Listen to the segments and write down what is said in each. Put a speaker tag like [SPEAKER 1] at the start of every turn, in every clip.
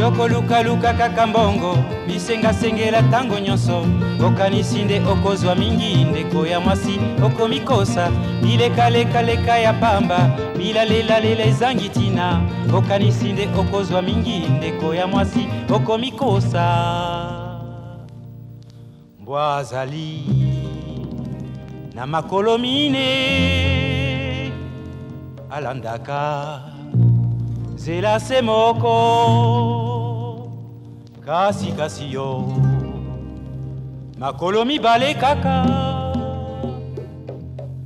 [SPEAKER 1] Yoko luka luka kakambongo bisenga sengela tango nyonso okanisinde okozwa mingi ndeko ya mwasi okomikosa bileka leka leka ya pamba bilalela lela ezangitina okanisinde okozwa mingi ndeko ya mwasi okomikosa mbwazali na makolo mine alandaka zela semoko kasi kasi yo makolo mibale kaka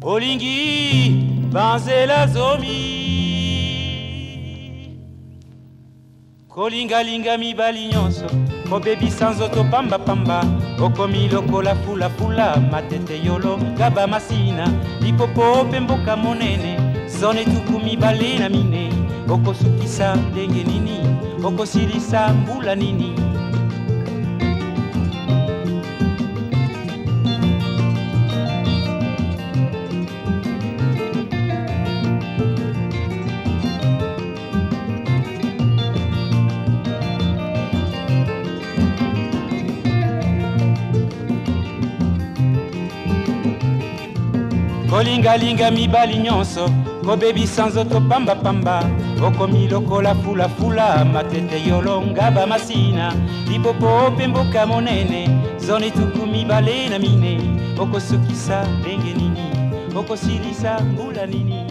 [SPEAKER 1] olingi banzela zomi kolingalinga mibali nyonso kobebisa nzoto pambapamba okomi lokola fulafula matete yolo gaba masina lipopo mpe mboka monene zone tuku mibale na mine okosukisa ndenge nini okosilisa mbula nini kolingalinga mibali nyonso kobebisa nzoto pambapamba okomi lokola fulafula matete yolonga bamasina lipopo mpe mboka monene zone tuku mibale na mine okosukisa ndenge nini okosilisa mbula nini.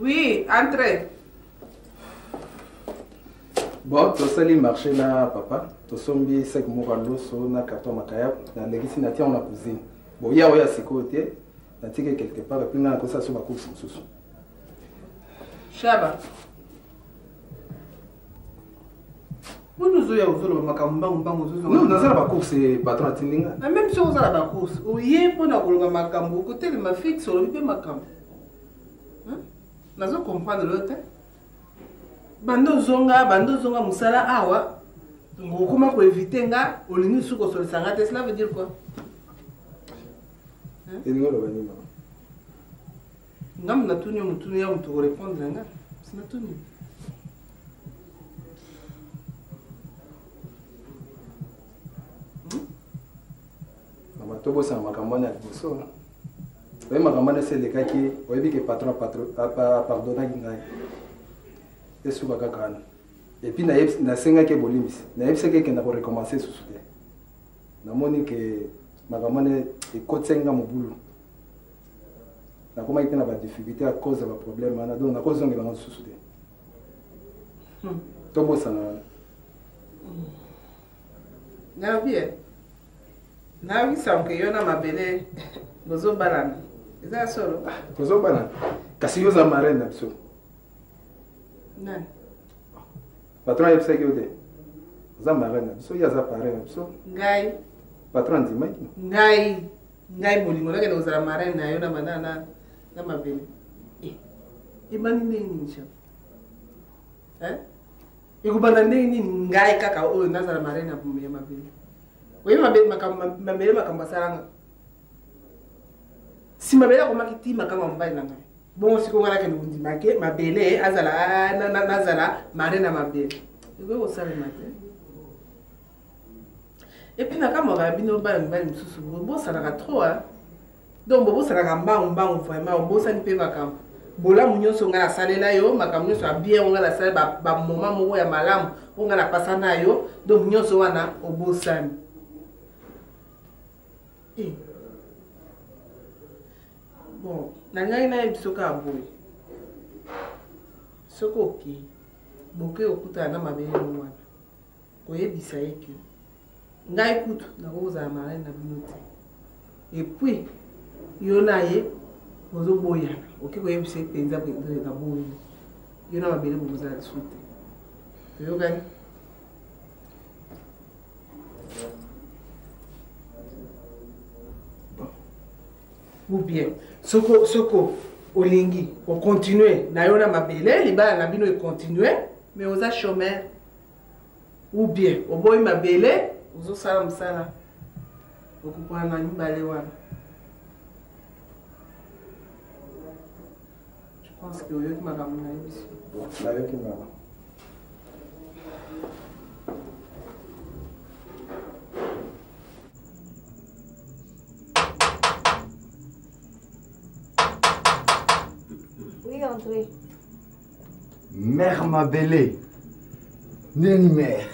[SPEAKER 2] Oui, entrez.
[SPEAKER 3] Bon, tu as marché là, papa. Tu sombi sec moralo so na carton makaya na legisi na tia on la cuisine. Bon, ya oya sikote na tika quelque part puis na ko ça so ba course mususu.
[SPEAKER 2] Shaba. Bunu zo ya uzolo makamba mbango zo.
[SPEAKER 3] Non, na za ba course patron tindinga.
[SPEAKER 2] Na même si on za ba course, oye pona kolonga makambo côté le ma fixe on peut makambo. Hein? Na zo comprendre l'autre. Bando zonga musala awa. Comment pour éviter nga olingi suko sur le sangate, cela veut dire quoi?
[SPEAKER 3] Et nous le venons.
[SPEAKER 2] Ngam na tuni mutuni ya mtu répondre nga. C'est na tuni.
[SPEAKER 3] Mama tobo sa makamana liboso. Oui, makamana c'est le cas qui oyebi que patron pardonna ngai. Esu baka kana. Et puis na senga ke bolimis na yebse ke na ko recommencer sous souté na moni ke makamane e kotsenga mobulu na koma ite na ba difficulté à cause de ba problème na donc na cause ngela ngo sous souté to bosa
[SPEAKER 2] na bien na wi sam ke yona mabele bozo balana eza solo
[SPEAKER 3] bozo balana kasi yo za marena biso
[SPEAKER 2] na
[SPEAKER 3] patron yebisa ke ote za marena biso ya za parena biso
[SPEAKER 2] ngai
[SPEAKER 3] patron ndimai
[SPEAKER 2] ngai bolingo lake na uzala marena yo na banana na mabele imani nini nisha ikubanda nini ngai kaka oyo nazala marena ya mabele oye mabele makambo salanga si mabele akomaki ti makambo mobali na ngai bon si konga lake ndima ke mabele azala nazala marena mabele ego osala mate et puis nakamwa bino bali mususu bosalaka trop hein donc bosalaka mbangu vraiment bosani pe makambo bolamu nyonso nga nasalela yo makambo nyonso abien nga nasala ba moment moko ya malamu nga napasa na yo donc nyonso wana obosani bon nangai na biso ka boye soko oki boke okuta na mabele wana koyebisa eke ngai kutu nakozala marene na bino te et puis yo na ye bozoboyana oke koyebisa mpenza na boyo yo na mabele bokozala lisu te toyokani ou bien soko olingi o continuer na yo na mabele libala na bino e continuer mais oza chômeur ou bien oboyi mabele ozosala mosala okupona na mibale wana pense que oyoki makambo na ye biso.
[SPEAKER 3] nayoki mama.
[SPEAKER 4] Oui, André.
[SPEAKER 5] Mère Mabélé. Nani mère.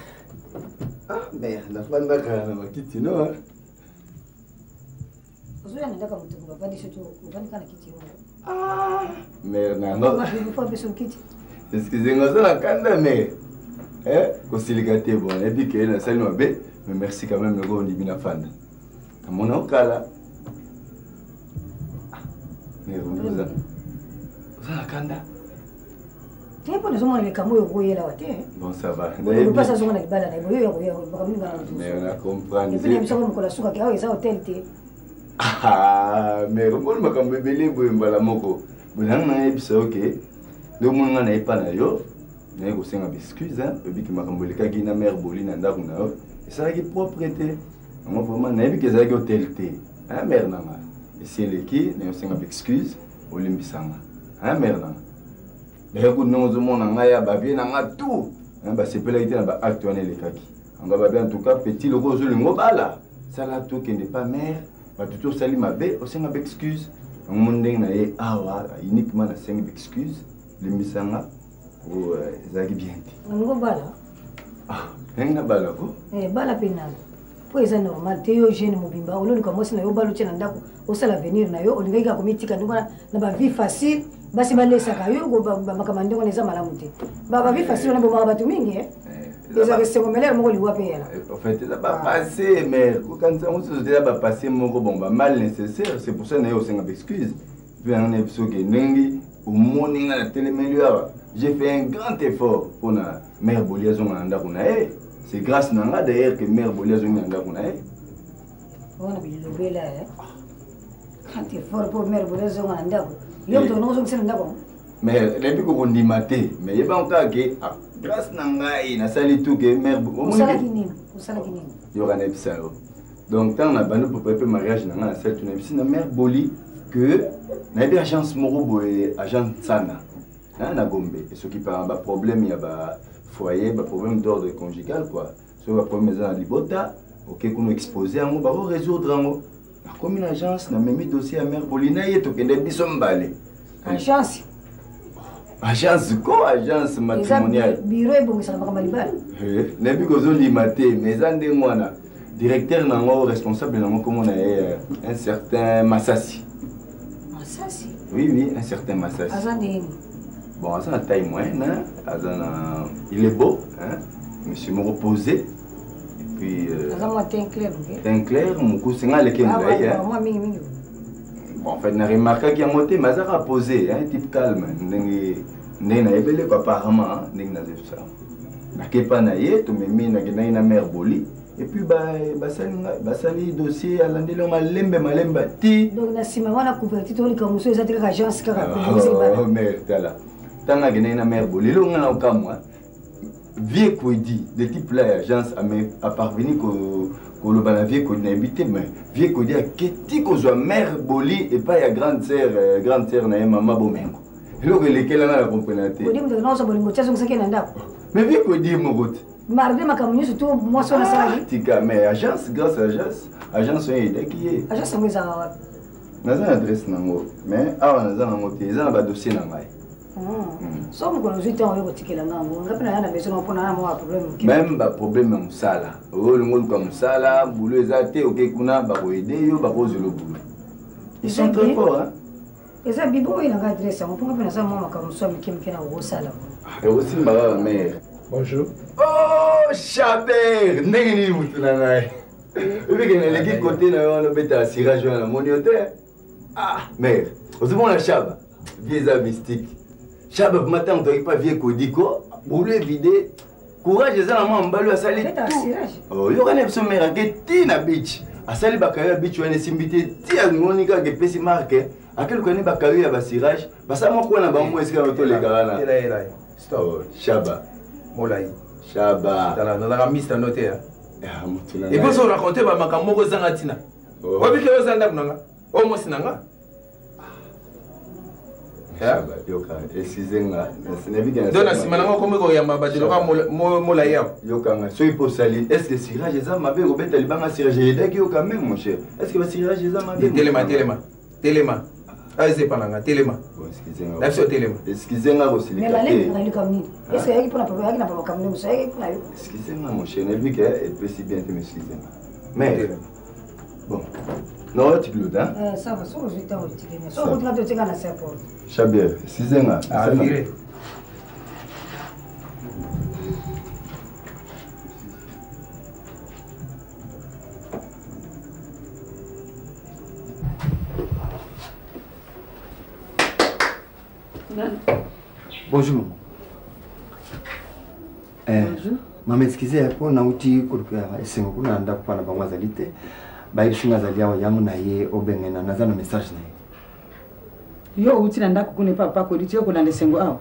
[SPEAKER 5] Ah, mère, la femme n'a ma kiti, non? Ah, mère, non. Excusez-moi, ça la canda, mère. Kosilikaté, bon, et puis qu'elle a salué ma bête, mais merci quand même, le gars, on dit bien fan. À mon okala. Mère, on dit ça. Ça la canda. Bon, ça va. Mais on a compris. Ah, mais on m'a comme bébé, la moko. Vous n'avez pas ok. Le monde n'a pas d'ailleurs. Vous avez aussi une excuse, hein. Depuis que ma cambolika qui n'a mère boline en daruna. Et ça qui propreté. Moi vraiment n'a pas que ça qui hôtelité. Hein, mère nama. Et c'est le qui n'a aussi une excuse. Olimbisanga. Hein, mère nama. D'ailleurs, nous nous demandons à babie n'a tout. Hein, bah c'est pas là qui n'a pas actué les kaki. On va babie en tout cas petit le gros le mot bala. Ça là tout qui n'est pas mère. Bah tout sali ma bé aussi une excuse. On monde n'a eu awa uniquement na 5 excuses. Limbisanga ou zaki bien.
[SPEAKER 4] On bala.
[SPEAKER 5] Ah, n'a bala ko?
[SPEAKER 4] Bala penal. Pour ça normal, te yo jeune mobimba, on le commence na yo balu tena ndako, au sala venir na yo, on ngeka komitika ndona na ba vie facile, basi ba lesa ka yo go ba makamande ko neza malamu te. Ba vie facile na bo mabatu mingi Les arrêtés comme moi, en fait,
[SPEAKER 5] ça va passer, mais quand ça va passer, bon, mal nécessaire. C'est pour ça que nous avons des excuses. Puis on est sûr que Nengi, au morning à la téléméliore, j'ai fait un grand effort pour la mère Boliazon en Andarounae. C'est grâce à Nanga d'ailleurs que mère Boliazon en Andarounae.
[SPEAKER 4] On a bien levé là, grand effort pour mère Boliazon en Andarounae. Il y a un autre qui
[SPEAKER 5] mais les plus qu'on dit maté, mais il y a pas encore que grâce à Nangaï, na sali tout que mère.
[SPEAKER 4] Où ça la guinée? Où ça la guinée?
[SPEAKER 5] Il y aura un épisode. Donc tant on a banni pour préparer mariage na na celle tu n'as pas na mère Boli que na des agence Morobo et agence Sana, hein na Gombe. Et ce qui par un problème il y a ba foyer, ba problème d'ordre conjugal quoi. Sur la première maison à Libota, ok qu'on exposé à moi, ba résoudre en moi. Comme une agence na même dossier à mère Boli na yeto que des bisombalé.
[SPEAKER 4] Agence.
[SPEAKER 5] Agence quoi? Agence matrimoniale.
[SPEAKER 4] Bureau et bon, ça va pas mal.
[SPEAKER 5] Les bureaux sont limités, mais ça des mois là. Directeur nango responsable nango comme on a un certain Massassi.
[SPEAKER 4] Massassi?
[SPEAKER 5] Oui, un certain Massassi.
[SPEAKER 4] Azandé.
[SPEAKER 5] Bon, ça a taille moyenne, hein. Il est beau, hein. Monsieur me reposé. Et puis.
[SPEAKER 4] Azandé teint clair, ok.
[SPEAKER 5] Teint clair, mon coup c'est un lequel
[SPEAKER 4] hein. Moi, mingi.
[SPEAKER 5] Bon, en fait, on a remarqué qu'il y a un moté, mais ça a posé, un type calme. N'est pas ébélé, apparemment, n'est pas ça. Na kepa na ye, to memi na kena ina mère Boli. Et puis, basali dossier à l'andelo malemba ti.
[SPEAKER 4] Donc, na sima wana couverture, to lika muso ezati ka agence kaka.
[SPEAKER 5] Oh, mère, tala. Tanga kena ina mère Boli. Lo ngana okamwa. Vie Kodi, de type là, agence a parvenu que le balavier Kodi n'a habité, mais vie Kodi a quitté que soit mère Boli et pas ya grande sœur na maman Bomengo. Et là, lesquels en a la compréhension. Mais vie Kodi mon route.
[SPEAKER 4] Mardi ma caméra surtout moi sur la salle.
[SPEAKER 5] Tika mais agence grâce à agence on est qui est.
[SPEAKER 4] Agence on est à.
[SPEAKER 5] N'a pas adresse nango, mais ah on a un moté, ils ont un dossier nangai.
[SPEAKER 4] So mo kono zita on yoko tikela ngango ngapena yana besoin on pona na mo problème
[SPEAKER 5] même ba problème musala o ngol comme musala boulot ezate ok kuna ba ko aider yo ba ko zelo boulot ils sont très forts hein
[SPEAKER 4] et ça bibo il a adresse on peut pas penser moi comme ça mais qui na wo sala
[SPEAKER 5] et aussi ma mère
[SPEAKER 3] bonjour
[SPEAKER 5] oh Chaber ndenge ni mutu na ngai oui que les qui côté na on beta cirage na monioteur ah mère aussi bon la Chaba visa mystique Chaba matin on doit pas vieux Kodiko boulot vidé courage les gens m'emballe à salir oh yo kana biso mera ke tina beach asali bakaya beach wana simbité tia monika ke pesi marque akelu kana bakaya ba cirage basa moko na bango esika to le garana
[SPEAKER 3] ela
[SPEAKER 5] stop Chaba
[SPEAKER 3] molai
[SPEAKER 5] Chaba
[SPEAKER 3] dans la miste notaire
[SPEAKER 5] ah mutuna
[SPEAKER 3] et puis on raconter ba makambo ko zanga tina obike yo zanda kunanga o mosinanga
[SPEAKER 5] yoka excusez-moi
[SPEAKER 6] dona sima nango komi koyamba bateloka mola yao
[SPEAKER 5] yokanga soki posali est-ce que sirage eza mabe kobeta libanga sirage edaki yo quand même mon cher est-ce que basirage eza mabe
[SPEAKER 6] telema aise pananga telema
[SPEAKER 5] bon excusez-moi
[SPEAKER 6] daso telema
[SPEAKER 5] excusez-moi kosilika excusez-moi mon cher nebi que et puis si bien te m'excusez-moi mais bon non tu peux hein
[SPEAKER 4] ça va sur le temps tu dis ça on doit te dire la serre pour
[SPEAKER 5] Chabia excusez-moi
[SPEAKER 6] viré
[SPEAKER 7] Bonjour. Bonjour. Maman excusez pour nauti kuruka esengo kuna anda kupana bangwa zalite. Ba ishinga zalia wa yangu na ye obengena nazana message na ye.
[SPEAKER 8] Yo uti nanda kukune papa ko ditio ko landa esengo awo.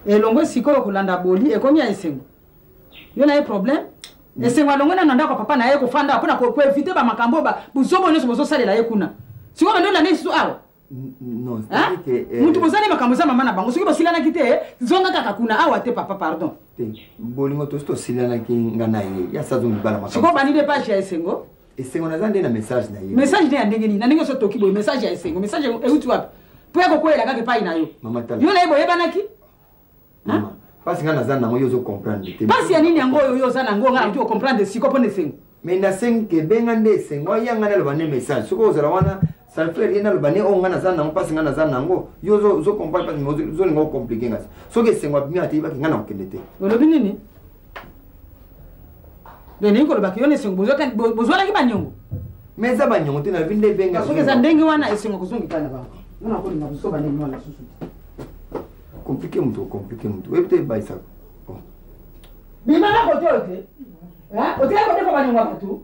[SPEAKER 8] Elongo siko ko landa boli e komia esengo. Yo na ye problème? Esengo alongo na nanda ko papa na ye ko fanda apona ko éviter ba makambo ba buzobo nyoso bozo salela ye kuna. Siko ndo landa isu awo.
[SPEAKER 7] Non, c'est que
[SPEAKER 8] mutu bozali makambo za mama na bango soki bosilana kite zonga kaka kuna awa te papa pardon
[SPEAKER 7] te bolingo to silana ki ngana ye ya sazo mbala makambo
[SPEAKER 8] siko bani de page ya esengo
[SPEAKER 7] esengo nazande na message na ye
[SPEAKER 8] message ne ndenge ni na ndenge so toki boy message ya esengo message e uti wapi po yako kwela kaka pai na yo
[SPEAKER 7] mama tala
[SPEAKER 8] yo na yebo yebanaki
[SPEAKER 7] mama pasi ngana zana ngo yo zo comprendre te
[SPEAKER 8] pasi ya nini yango yo zana ngo ngana tu comprendre siko pone esengo
[SPEAKER 7] mais na senke benga nde esengo ya ngana le bane message siko ozala wana ça fait rien le bane on ngana zana ngo pasi ngana zana ngo yo zo comprendre pas zo ngo compliquer ngasa so ke sengo bimi ati ba ngana okende te
[SPEAKER 8] olobi nini Deni ko lobaki yo ne sengo bozo kan bozo la ki banyongo
[SPEAKER 7] mais za banyongo te na vinde benga
[SPEAKER 8] so ke za ndenge wana esengo kuzungi kana ba una ko linga so bane mwana susu
[SPEAKER 7] compliqué mutu ebite baisa oh
[SPEAKER 8] bima na ko tote hein o te ko de ko banyongo batu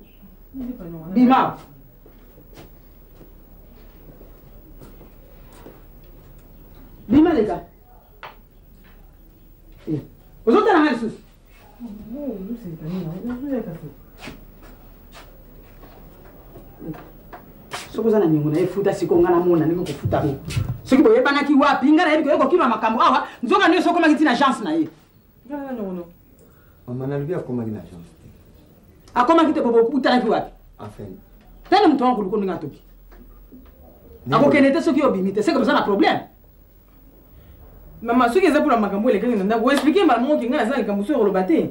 [SPEAKER 8] bima Bima les gars. Vous autres la même chose. Soko zana nyungu na efuta siko ngana mona niko kufuta bo. Soki boye bana ki wapi ngana yebi ko kilo makambo awa nzoka ne soko makiti na chance na ye.
[SPEAKER 2] Ngana no.
[SPEAKER 7] Mama na libia koma kina chance.
[SPEAKER 8] Akoma kite bobo kutana ki wapi?
[SPEAKER 7] Enfin.
[SPEAKER 8] Tena mtu wangu liko ninga toki. Ako kenete soki obimite c'est comme ça na problème.
[SPEAKER 2] Mama soki eza pour la makambo ele kangi nda ko expliquer ma monki ngana za likambo so robate.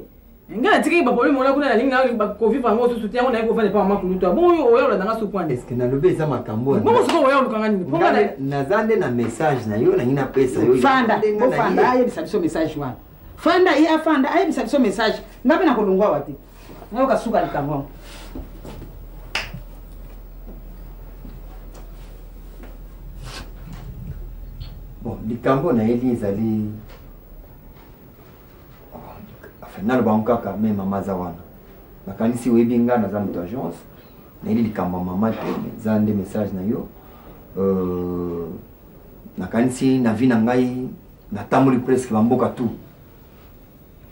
[SPEAKER 2] Ngana tiki ba problème ona kuna linga ba ko vivre ngo so soutien ona ko fane pa mama kuluto. Bon yo oyo la danga so point.
[SPEAKER 7] Est-ce que na lobe za makambo?
[SPEAKER 2] Bon so oyo lukanga nini? Ponga
[SPEAKER 7] na zande na message na yo na ngina pesa yo.
[SPEAKER 8] Fanda, bo fanda aye bisabiso message wana. Fanda ye afanda aye bisabiso message. Ngabe na kolongwa wati. Ngayo kasuka likambo.
[SPEAKER 7] Bon, likambo na eli ezali enfin naloba nkaka me mama za wana nakanisi oyebi nga naza moto agence nayebi likambo mama te eza nde message na yo nakanisi na vi na ngai natamboli presque bamboka tu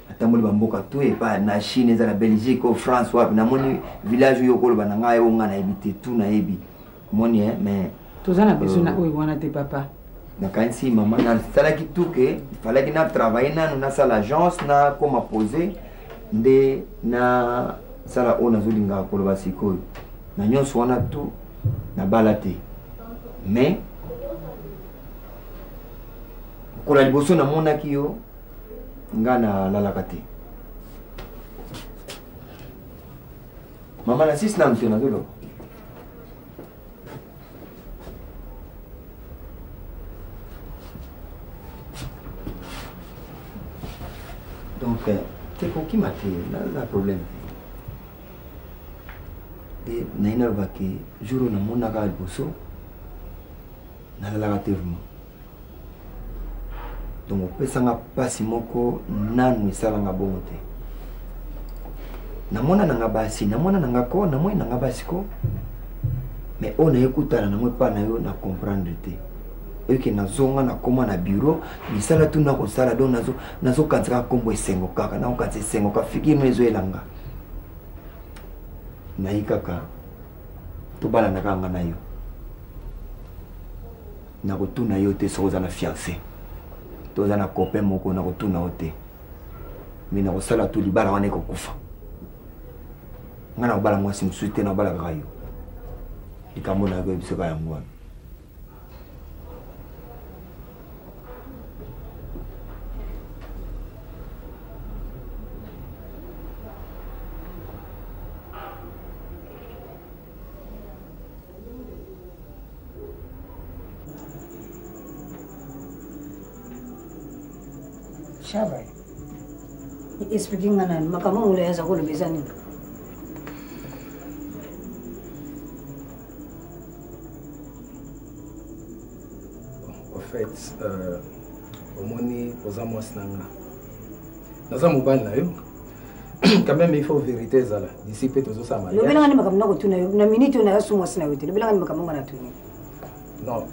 [SPEAKER 7] natamboli bamboka tu epa na Chine eza na Belgique o France wapi namoni village oyo koloba na ngai oyo nga nayebi te tu nayebi omoni mais
[SPEAKER 8] tozana besoin na oyo wana te papa
[SPEAKER 7] nakanisi mama nasalaki tout que falaki na travailler nanu nasala agence na koma poser nde na sala oyo nazolingaka koloba sikoyo na nyonso wana tu nabala te mais kola liboso namonaki yo nga nalalaka te mama na 6 nanu te nazoloba donc te kokima te naza problème e nayi nalobaki jour oyo namonaka liboso nalalaka te vraiment donc opesanga mpasi moko nanu esalanga bongo te namona nanga basi namona nanga ko namoni nanga basi ko mais oyo naye kutana nango epa na yo na comprendre te oyoke nazonga nakoma na bureau misala tu nakosala donc nazokanisaka kombo esengo kaka nakokanisa esengo ka fikiri no ezoyelanga nayi kaka tobalanaka nga na yo nakotuna yo te soki oza na fiancé to oza na copain moko nakotuna yo te me nakosala to libala wana ekokufa nga nakobala mwasi mosusu te nakobala kaka yo likambo na yo biso kaka yango wana
[SPEAKER 4] Shaba. Expliquing nga nani, makamang ula yaza ko lubeza nini.
[SPEAKER 3] En fait, omoni oza mwasi na nga. Naza mobali na yo. Quand même il faut vérité ezala. D'ici pe tozosala mariage.
[SPEAKER 4] Lobela nga ni makamang na kotuna yo, na minute na yasu mwasi na yo te. Lobela nga ni makamang na tuni.
[SPEAKER 3] Non,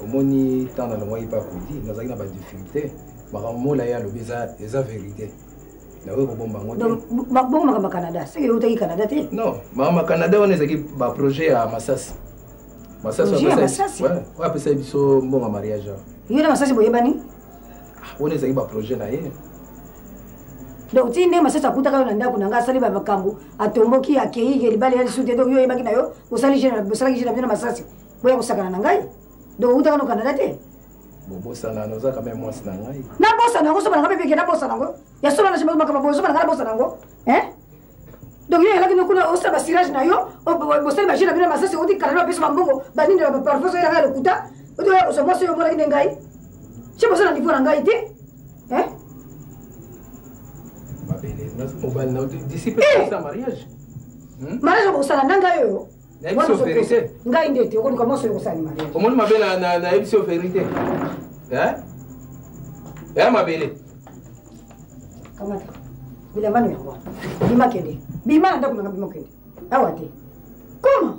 [SPEAKER 3] omoni tant na longwa ipa kodi, nazaki na ba difficulté. Makambo la ya lobeza eza vérité. Na we kobomba ngo.
[SPEAKER 4] Donc bongo makamba Canada. C'est que utaki Canada te.
[SPEAKER 3] Non, mama Canada on ezaki ba projet à Masasi. Masasi
[SPEAKER 4] à Masasi.
[SPEAKER 3] Ouais, ouais pesa biso mbonga mariage.
[SPEAKER 4] Yo na Masasi boyebani?
[SPEAKER 3] On ezaki ba projet na ye.
[SPEAKER 4] Donc ti ne Masasi akutaka yo na ndako na nga sali ba makambo atomboki akei ke libali ya sute donc yo yebaki na yo osali jena bina Masasi. Boya kusakana na ngai. Donc utaka no Canada te.
[SPEAKER 3] Bobosa na noza quand même mwasi na ngai.
[SPEAKER 4] Na bosa nango so bana bebe ke na bosa nango. Ya solo na shima makamba bosa bana bosa nango. Donc yo elaki nokuna osa ba sirage na yo, bosa ba jina bina Masasi odi kala ba biso mbongo, ba nini ba parfois so ya le kuta. Odi yo so mwasi yo mola ki ngai. Che bosa na niveau na ngai te.
[SPEAKER 3] Mabele, nazo mobali na d'ici peu ça mariage.
[SPEAKER 4] Mariage bosa na ngai yo.
[SPEAKER 3] Ebiso vérité.
[SPEAKER 4] Ngai ndete okoni kwa moso yo bosa ni mariage.
[SPEAKER 3] Omoni mabele na ebiso vérité. Mabele.
[SPEAKER 4] Kamata. Bila manu ya kwa. Bima kende. Bima na ndako na bima kende. Awa te. Koma.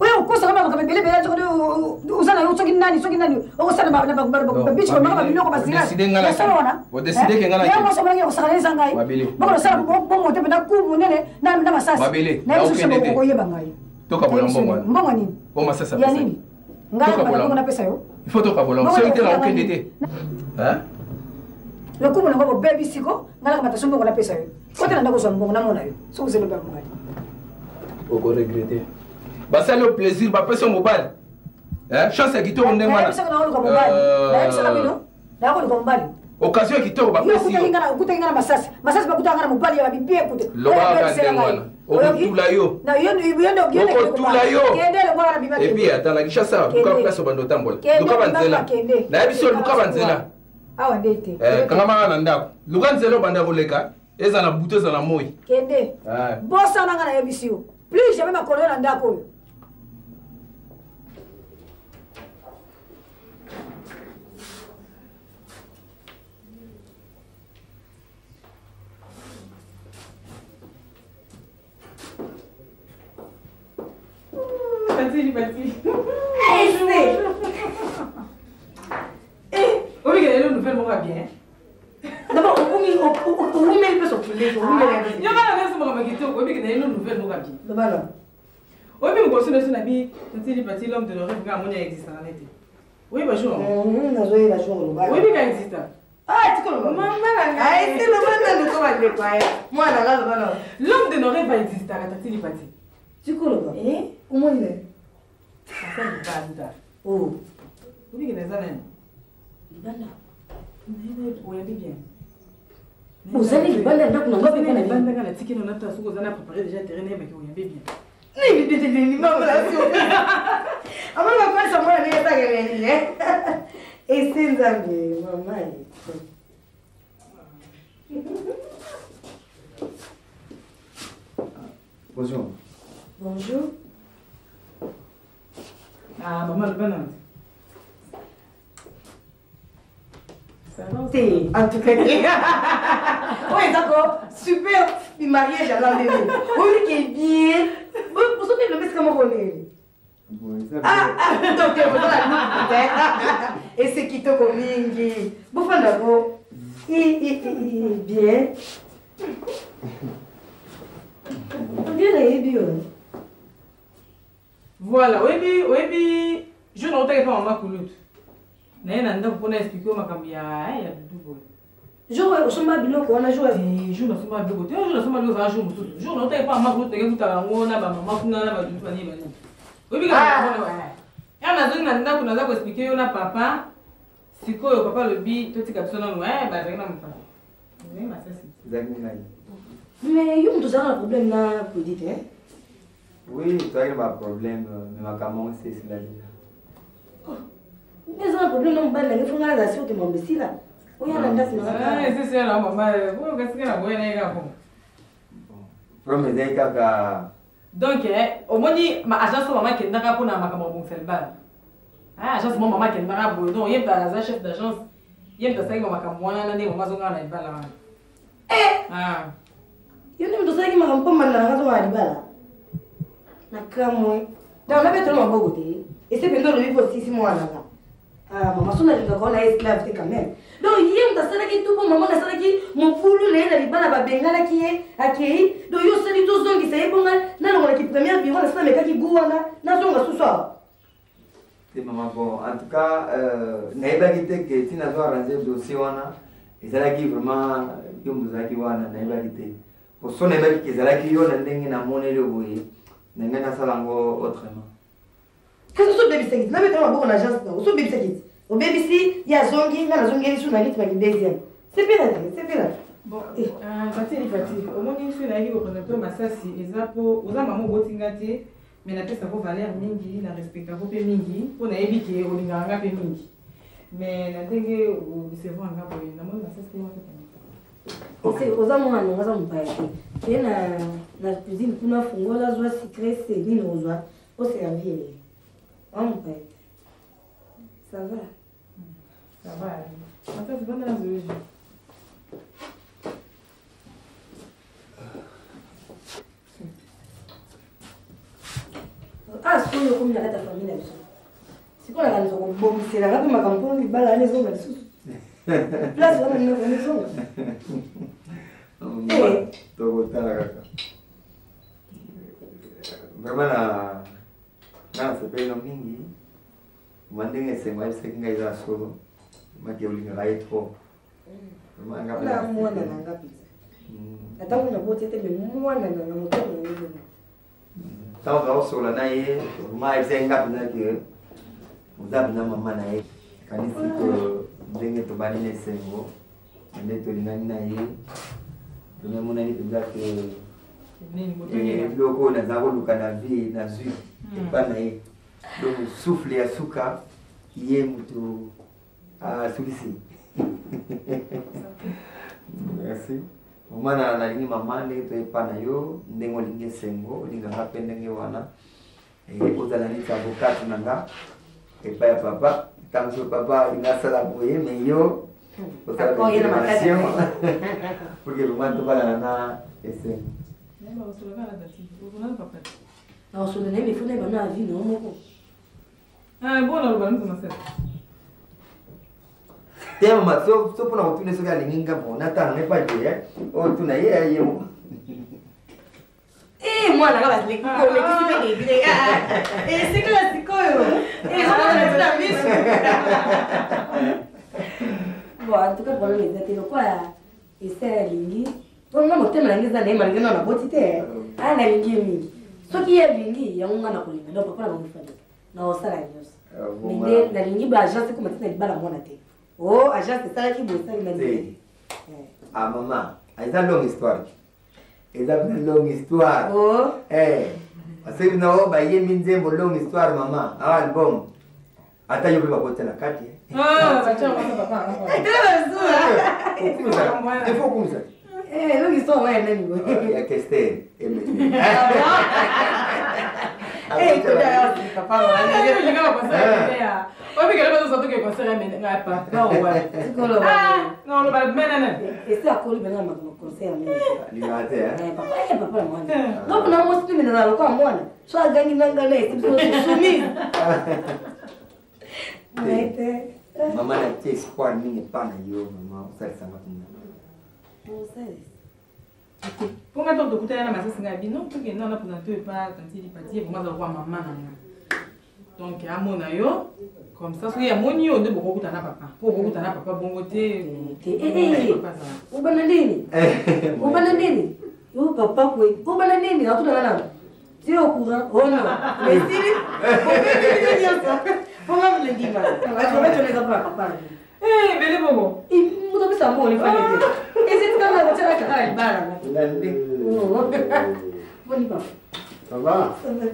[SPEAKER 4] Wewe ukosa kama makabele bela zoko uzana yo soki nani. Okosana ba bichi ba mama biloko basira.
[SPEAKER 3] O décider ke ngana.
[SPEAKER 4] Ya moso bangi osakana sangai. Bako sala bongo te na kubu nene na Masasi.
[SPEAKER 3] Mabele.
[SPEAKER 4] Na biso sema ko yeba ngai.
[SPEAKER 3] Toka bola mbongo.
[SPEAKER 4] Mbongo nini?
[SPEAKER 3] O Masasi pesa.
[SPEAKER 4] Ya nini? Ngai ba bongo na pesa yo.
[SPEAKER 3] Il faut toka bola. C'est que la okende te.
[SPEAKER 4] Le kubu na ko baby siko, ngala ka mataso mbongo na pesa yo. Kote na ndako so mbongo na mona yo. So uzelo ba mbongo.
[SPEAKER 3] Oko regretter. Bah ça le plaisir, bah personne mobile. Chance qui tourne ndenge wana. Occasion qui tourne bah personne.
[SPEAKER 4] Kutenga Masasi. Masasi bakuta ngana mobali ya bibi ekute.
[SPEAKER 3] Loba ndenge wana. Okutula yo.
[SPEAKER 4] Na yo
[SPEAKER 3] okutula yo.
[SPEAKER 4] Kendele mwana bibi.
[SPEAKER 3] Et puis attends la kisha tuka place bando tambola. Luka banzela. Na biso luka banzela.
[SPEAKER 4] Awa ndete.
[SPEAKER 3] Kanga manga na ndako. Luka nzelo banda koleka. Eza na buto eza na moi.
[SPEAKER 4] Kende. Bosa nanga na yebisio. Plus jamais makolo na ndako.
[SPEAKER 8] Bati. On va gagner le nouvel mot bien.
[SPEAKER 4] D'abord, on met le peu il
[SPEAKER 8] y a pas la maison qui on va gagner le nouvel mot bien.
[SPEAKER 4] D'abord.
[SPEAKER 8] On va me conseiller sur la vie, Bati l'homme de l'oreille pour mon existant en été. Oui, bonjour. Oui, il existe.
[SPEAKER 4] Ah, tu connais maman. Ah, c'est le moment de comment le quoi. Moi là.
[SPEAKER 8] L'homme de l'oreille va exister à Tati Bati.
[SPEAKER 4] Tu connais pas? Comment il est?
[SPEAKER 8] Ça c'est pas.
[SPEAKER 4] Oh.
[SPEAKER 8] Oui, il est là.
[SPEAKER 4] Libanda.
[SPEAKER 8] Oui, bien.
[SPEAKER 4] Vous allez Libanda donc non pas bien.
[SPEAKER 8] Libanda quand la tiki on a ta souko on a préparé déjà terrain mais qui on bien.
[SPEAKER 4] Ni maman là. Ama ma kwa sa mwana nenda kelele. Esenza mbe mama.
[SPEAKER 7] Bonjour.
[SPEAKER 4] Bonjour.
[SPEAKER 8] Ah, maman le banane. Ça va?
[SPEAKER 4] T'es en tout cas. Oui, d'accord. Super. Le mariage à l'enlever. Oui, qui est bien. Vous savez le best comment on est. Donc vous allez peut-être. Et c'est qui te commingi. Vous faites d'abord. Bien. On dirait bien.
[SPEAKER 8] Voilà, oui. Je ne sais pas maman Koulout. Naye nanda pour expliquer makambo ya dudu.
[SPEAKER 4] Jour au somba biloko on a joué.
[SPEAKER 8] Jour au somba biloko. Jour au somba biloko jour mususu. Jour ne sais pas maman Koulout ke kuta ngona ba maman kuna na ba dudu bani bani. Obi ka ngona wa. Ya nazongi nanda kuna za ko expliquer yo na papa. Sikoyo papa lobi totika biso na ba zaki na mpa. Oui, ma sœur.
[SPEAKER 4] Mais yo mtu zana problème na Claudite hein?
[SPEAKER 7] Oui, tu as un problème, mais ma caméra c'est cela.
[SPEAKER 4] Mais un problème non pas la fonga la sio que mon besila. Oui, on a ndas na.
[SPEAKER 8] C'est ça la maman. Vous qu'est-ce que la boye na ga bon.
[SPEAKER 7] Problème c'est kaka.
[SPEAKER 8] Donc au moins ma agence maman qui ndaka pour na makambo bon selba. Ah, agence maman qui ndaka boye donc yeba za chef d'agence. Yeba ça ko makambo na ndé maman zonga na ibala. Ah.
[SPEAKER 4] Yo ni mtu sasa kima kampo mana ngazo wa ibala. Na kamwe. Dans la bête on m'a goûté. Et c'est pendant le vivre aussi moi là. Ah maman sona linga kona esclave quand même. Donc yé mta sala ki tout pour maman na sala ki mon fulu na ina libala ba bengala ki ye akei. Donc yo sali tout zongi ça ebonga na longa ki première bureau na sala meka ki guana na zonga susa.
[SPEAKER 7] C'est maman bon. En tout cas, naïba qui était que tu n'as pas arrangé le dossier wana. Et ça là qui vraiment yo muzaki wana naïba qui était. Pour son naïba qui ça là qui yo na ndenge na monnaie le boye. Nanga na sala ngo autrement.
[SPEAKER 4] Qu'est-ce que baby sekit? Na mettre en agence non. So baby sekit. Au baby si ya zongi na zongi sur na rythme qui deuxième. C'est bien.
[SPEAKER 8] Bon, Fati, au moins il faut aller représenter ma sasi ezapo oza maman botingati mais na pesa ko valeur mingi na respecta ko pe mingi pour na ebiki olinganga pe mingi. Mais na ndenge o recevoir nga boye na mona sasi ma ko
[SPEAKER 4] c'est aux amants on va m'payer. Et na cuisine kuna fungola zwa secret c'est ni ozwa au servir. On m'paye. Ça va.
[SPEAKER 8] Ça va. Attends, c'est bonne la zoologie.
[SPEAKER 4] Ah, c'est comme la ta famille là. C'est quoi la raison bon c'est la raison ma campagne li bala les hommes là-dessous. Place on a les hommes.
[SPEAKER 7] Vraiment na sepelo mingi mandenge sema sekinga iza solo maki ulinga raitro manga
[SPEAKER 4] na mwana na ngapi ataku na bote te mwana na moto na hizo
[SPEAKER 7] tawo ga osola na ye ma izenga pina ke uzabu na mama na ye kanisi ko ndenge to bani ne sengo ende to lingani na ye tunamuna ni tunda ke loko na zako lukana vi na zui pana ye donc souffle ya suka ye mutu sulisi. Merci. Mama na lingi mama ndenge to pana yo ndengo lingi sengo linga hape ndenge wana ozala ni avocat nanga epa ya papa tanzo papa linga sala boye mais yo ozala déclaration pour que vraiment to bala na ese.
[SPEAKER 4] Non, sur le nez, mais il faut que tu aies une vie, non?
[SPEAKER 8] Ah, bon, alors, on va faire.
[SPEAKER 7] Tiens, maman, si on a retourné sur la ligne, on attend, on n'est pas dit, hein? On tourne ailleurs,
[SPEAKER 4] Eh, moi, là, là, les coups, les petits bébés, eh, c'est classique, eh, ça va être la vie. Bon, en tout cas, pour les étés, quoi, et c'est la ligne. Pour moi, je suis en train de me dire, na botite, ah, na ligne, so qui est ligne, il y a un gars qui donc papa na mfanya. Na osala nyos. Mais na ligne ba agence comme tena libala mona te. Oh, agence c'est ça qui bossa na ligne.
[SPEAKER 7] Ah maman, c'est une longue histoire. C'est une longue histoire.
[SPEAKER 4] Oh.
[SPEAKER 7] Parce que nous ba yé minze mo longue histoire maman. Ah album. Ata yo ba kota na kati.
[SPEAKER 8] Ah, bacha papa.
[SPEAKER 7] Il faut comme ça.
[SPEAKER 4] Longue histoire ouais nani.
[SPEAKER 7] Il y a Kester.
[SPEAKER 8] Cuidado, papa. Eu chegava com essa ideia. Oi, porque ele não que consegue me não é para. Não, ué. Não, não vai bem, né?
[SPEAKER 4] Esse acolhe bem mas não consegue mesmo.
[SPEAKER 7] Ligate, hein?
[SPEAKER 4] Papa, mano. Não, não mostra me na local, mano. Só ganha nanga né, tipo sumir.
[SPEAKER 7] Maman a été espoir mingi pana yo maman, ça ça m'a tout.
[SPEAKER 4] Não sei.
[SPEAKER 8] Pour nga to kuta na masa singa bi non porque não na pour nanto pas quand il parti pour moi avoir maman na. Donc Donc, à mon aïe, comme ça, il y a mon yo de beaucoup de papa. Pour beaucoup de papa, bon côté.
[SPEAKER 4] Où bananini? Où bananini? Où papa, oui. Où bananini? En tout cas, tu es au courant? Oh non. Mais si, comment me le dit, madame? Je vais te les apprendre, papa.
[SPEAKER 8] Eh, mais les bonbons.
[SPEAKER 4] Il vous donne ça, bon, les femmes. Et c'est comme la voiture à la barre. Bon, papa.
[SPEAKER 9] Ça va? Ça va.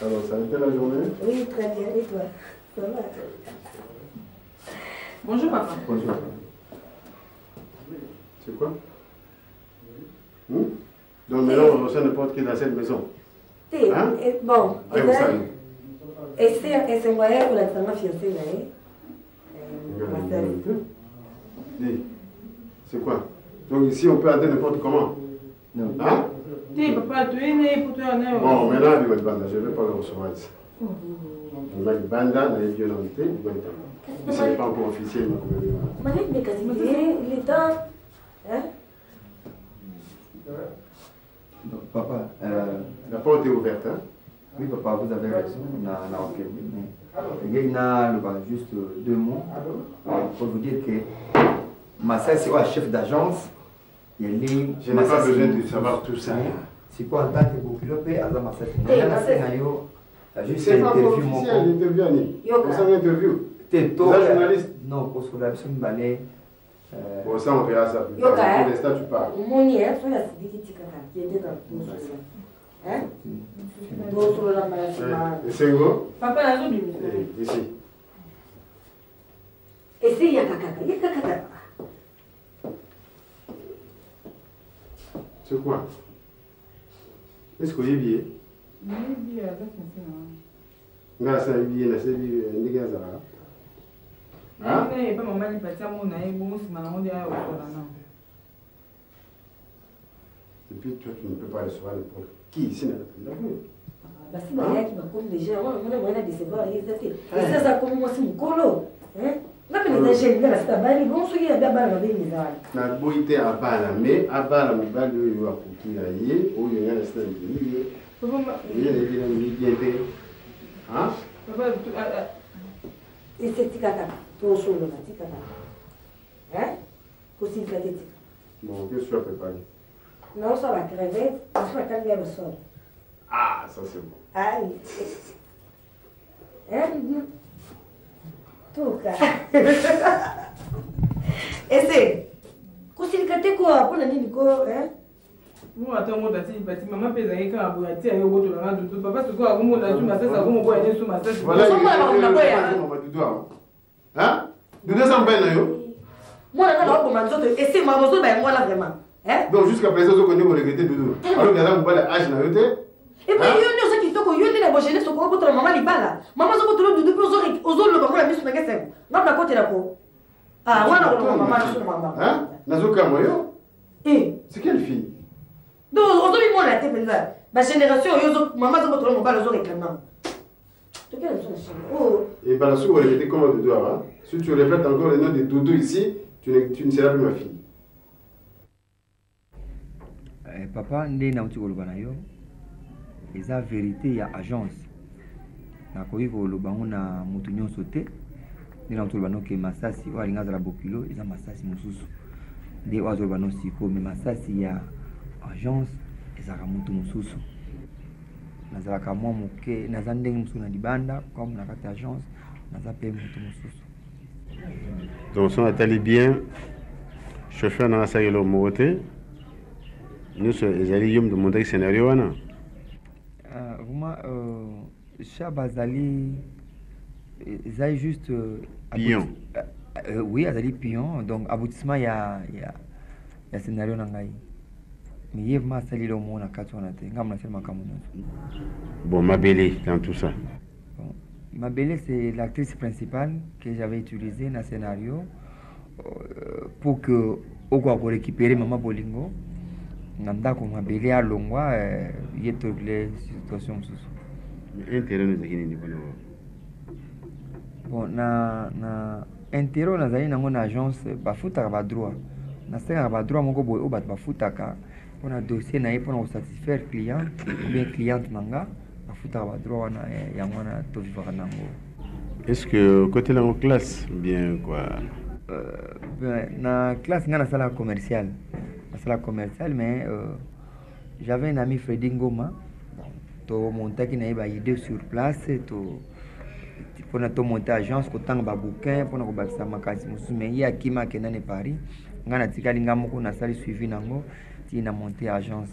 [SPEAKER 9] Alors, ça a été la journée?
[SPEAKER 4] Oui, très bien. Et toi? Ça va?
[SPEAKER 8] Bonjour, papa.
[SPEAKER 9] Bonjour. C'est quoi? Donc maintenant, on reçoit n'importe qui dans cette maison.
[SPEAKER 4] Hein? Bon,
[SPEAKER 9] Allez, vous savez.
[SPEAKER 4] ese moyen pour la fiancée,
[SPEAKER 9] Dis, c'est quoi? Donc ici, on peut attendre n'importe comment?
[SPEAKER 7] Non.
[SPEAKER 9] Hein?
[SPEAKER 8] Dis, papa, tu es né pour toi.
[SPEAKER 9] Bon, maintenant, il va être banda. Je ne vais pas le recevoir ici. Il va être banda, il va être violenté, il va être... Ce n'est pas encore officiel,
[SPEAKER 4] mais il est temps. Hein?
[SPEAKER 7] Donc, papa,
[SPEAKER 9] la porte est ouverte, hein?
[SPEAKER 7] Oui, papa, vous avez raison. Il y a juste 2 mots pour vous dire que ma sœur, c'est quoi, chef d'agence?
[SPEAKER 9] Je n'ai pas besoin de savoir tout ça.
[SPEAKER 7] C'est quoi en tant que Bokilo, elle a ma sœur.
[SPEAKER 9] C'est pas officiel, l'interview, Annie. Vous savez l'interview?
[SPEAKER 7] T'es
[SPEAKER 9] journaliste?
[SPEAKER 7] Non, parce que la personne balai.
[SPEAKER 9] Bon, ça, on verra ça plus tard. Pour l'instant, tu parles.
[SPEAKER 4] Mon nid, hein, la Sidiki Tikaka, qui était dans le hein?
[SPEAKER 9] Et Sengo?
[SPEAKER 8] Papa, la zone
[SPEAKER 9] ici.
[SPEAKER 4] Et c'est Yakaka.
[SPEAKER 9] C'est quoi? Est-ce que vous avez bien?
[SPEAKER 8] Oui,
[SPEAKER 9] Grâce à bien, la série, il y a ça.
[SPEAKER 8] Ah? Il n'y a pas maman qui partit à mon aïe, bon, c'est maman qui a
[SPEAKER 9] et puis toi, tu ne peux pas recevoir n'importe qui ici dans la rue.
[SPEAKER 4] Bah si ma qui m'a comme déjà, on a moyen de se voir, et ça comme moi c'est mon colo. Hein? Là, les jeunes, là, c'est pas mal, bon, ceux qui ont bien mal avec les armes.
[SPEAKER 9] Na boité à bala, mais à bala, mon bal de lui, qui a yé, ou il y a un instant de lui. Il y a des gens hein?
[SPEAKER 4] Et c'est Tikaka, ton solo, Tikaka. Hein? Possible que tu
[SPEAKER 9] bon, que tu sois préparé.
[SPEAKER 4] Non, ça va crever, ça va calmer le sol.
[SPEAKER 9] Ah, ça c'est bon.
[SPEAKER 4] Ah oui. Hein? Tout cas. Et c'est. Possible que tu quoi pour la ligne, hein?
[SPEAKER 8] Bon, attends, moi, maman pèse un écran à boîtier, et au bout de la main, papa, c'est quoi, vous m'avez dit, ma sœur, vous m'avez dit, ma sœur.
[SPEAKER 9] Voilà, hein? De 200 peines, yo?
[SPEAKER 4] Moi, je vais vous et c'est ma maison, moi là vraiment.
[SPEAKER 9] Donc jusqu'à présent, vous connaissez mon regretté Doudou. Alors que là, vous parlez d'âge, n'a été?
[SPEAKER 4] Et puis, il y a ceux qui sont connus, il y a des jeunesse, qui sont maman, il parle. Maman, c'est pour tout le Doudou, aux autres, le maman, la mise sur le magasin. Non, la côte est là pour. Ah, moi, non, maman, je suis maman.
[SPEAKER 9] Hein? Nazoka, moi, yo? C'est quelle fille?
[SPEAKER 4] Donc, aujourd'hui, moi, la tête, ma génération, maman, c'est pour tout le monde, les autres, réclamant.
[SPEAKER 9] Et par la suite, vous répétez comment Doudou, hein? Si tu répètes encore le nom de Doudou ici, tu ne seras plus ma fille.
[SPEAKER 7] Papa, nde na uti koloba na yo eza vérité ya agence nakoki koloba ngo na moto nyonso te nde na uti koloba noke masasi oyo alingi azala bokilo eza masasi mosusu nde oyo azoloba no siko me masasi ya agence ezalaka moto mosusu nazalaka mwa moke naza ndenge mosusu na libanda comme na kati ya agence naza mpe moto mosusu.
[SPEAKER 9] Donc son atali bien chauffeur na asayelo mote nous ezali yom de monter scénario wana
[SPEAKER 7] vraiment cha bazali ezali juste
[SPEAKER 9] pion
[SPEAKER 7] oui azali pion donc aboutissement ya scénario na ngai mais ye vraiment asali lo mona kati wana te ngam na sel makambo nyonso.
[SPEAKER 9] Bon, Mabélé dans tout ça.
[SPEAKER 7] Bon, Mabélé c'est l'actrice principale que j'avais utilisée dans le scénario pour que okwa ko récupérer Maman Bolingo nanda ko Mabélé alongwa yetogle situation mosusu.
[SPEAKER 9] Intérêt nous akini ni bono.
[SPEAKER 7] Bon na intérêt nazali nango na agence bafutaka ba droit na senga ba droit moko boye o bat bafutaka pona dossier na ye pona ko satisfaire client ou bien cliente nanga bafutaka badroit wana yango wana tovivaka nango.
[SPEAKER 9] Est-ce que côté là en classe bien quoi?
[SPEAKER 7] Na classe nga nasala commercial, mais j'avais un ami Freddy Ngoma, to montaki na ba idée sur place, to pona to monter agence ko tanga ba bouquin pona ko bakisa makasi musu, mais ya kima kena ne Paris nga na tikali nga moko na sali suivi nango ti na monter agence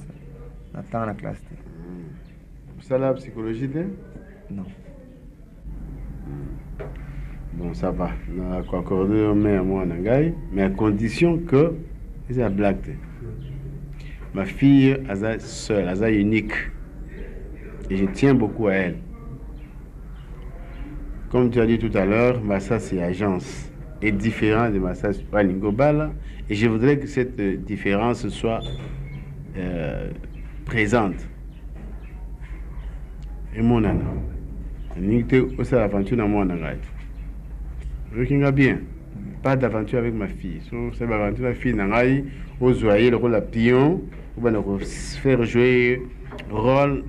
[SPEAKER 7] na tanga na classe.
[SPEAKER 9] Ça la psychologie de?
[SPEAKER 7] Non.
[SPEAKER 9] Bon, ça va. On a accordé un mec à moi en Angaï, mais à condition que c'est la blague. Ma fille, elle est seule, elle est unique. Et je tiens beaucoup à elle. Comme tu as dit tout à l'heure, Massa c'est agence. Est différent de Massa Ningobala. Et je voudrais que cette différence soit présente. Et mon nana. C'est l'aventure dans mon Angaï. Je regarde bien. Pas d'aventure avec ma fille. C'est l'aventure de la fille Nangaï. Vous voyez le rôle de pion. Ou bien faire jouer rôle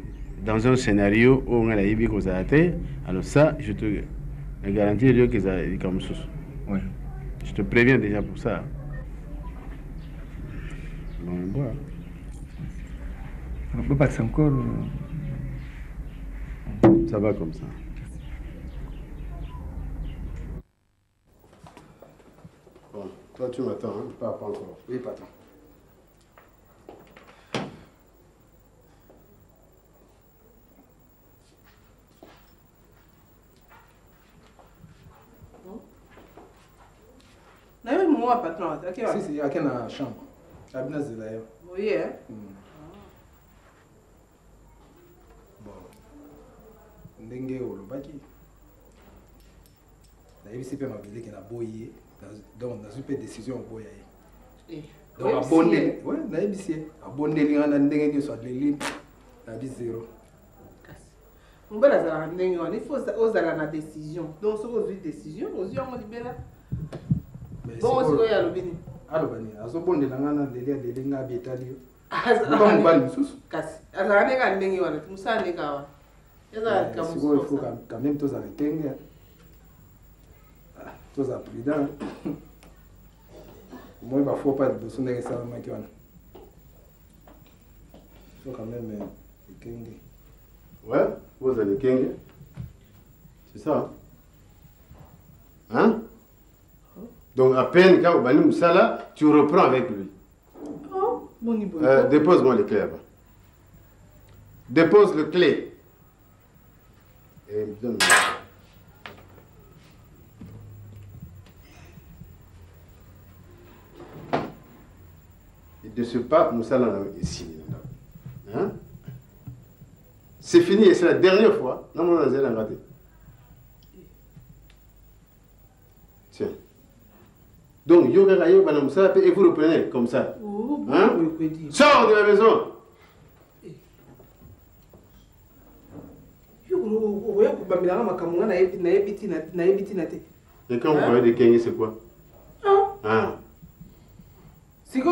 [SPEAKER 9] dans un scénario où on a la comme ça. Alors ça, je te garantis que c'est comme ça.
[SPEAKER 7] Oui.
[SPEAKER 9] Je te préviens déjà pour ça. Bon, bon.
[SPEAKER 7] On peut passer encore.
[SPEAKER 9] Ça va comme ça.
[SPEAKER 3] Bon, toi tu m'attends, hein? Pas encore. Oui, patron.
[SPEAKER 2] Na moi patron, OK.
[SPEAKER 3] Si, à quelle chambre? Abina Zelayo.
[SPEAKER 2] Oui, hein.
[SPEAKER 3] Bon. Ndenge olobaki. Na yebisi pe mabele ke na boye. Donc na super décision boya ye. Donc abonné. Ouais, na yebisi. Abonné linga na ndenge nyo so leli na bi zéro.
[SPEAKER 2] Mbala za ndenge on il faut ozala na décision. Donc so ozwi décision, ozwi yango libela. Bon, c'est quoi ya lobini?
[SPEAKER 3] Alobani, azobondela ngana leli nga bi etali. Ba mbali susu.
[SPEAKER 2] Kasi, azala ndenge ndenge wana, musa ndenge wana. Yaza
[SPEAKER 3] comme ça. Il faut quand même tous avec kenge. Tous à prudent. Moi il va faut pas de son ndenge ça maki wana. Il faut quand même kenge.
[SPEAKER 9] Ouais, vous allez kenge. C'est ça. Hein? Donc à peine quand Bani Moussala, tu reprends avec lui.
[SPEAKER 2] Oh, mon niveau.
[SPEAKER 9] Dépose-moi les clés là-bas. Dépose les clés. Et donne-moi. Et de ce pas, Moussala ici. Hein? C'est fini et c'est la dernière fois. Non, non, non, non, raté. Tiens. Donc, Yoga et vous reprenez comme ça.
[SPEAKER 2] Oh,
[SPEAKER 9] hein? Sors de la maison. Et quand vous parlez de Kenya, c'est quoi? Ah.
[SPEAKER 2] Si vous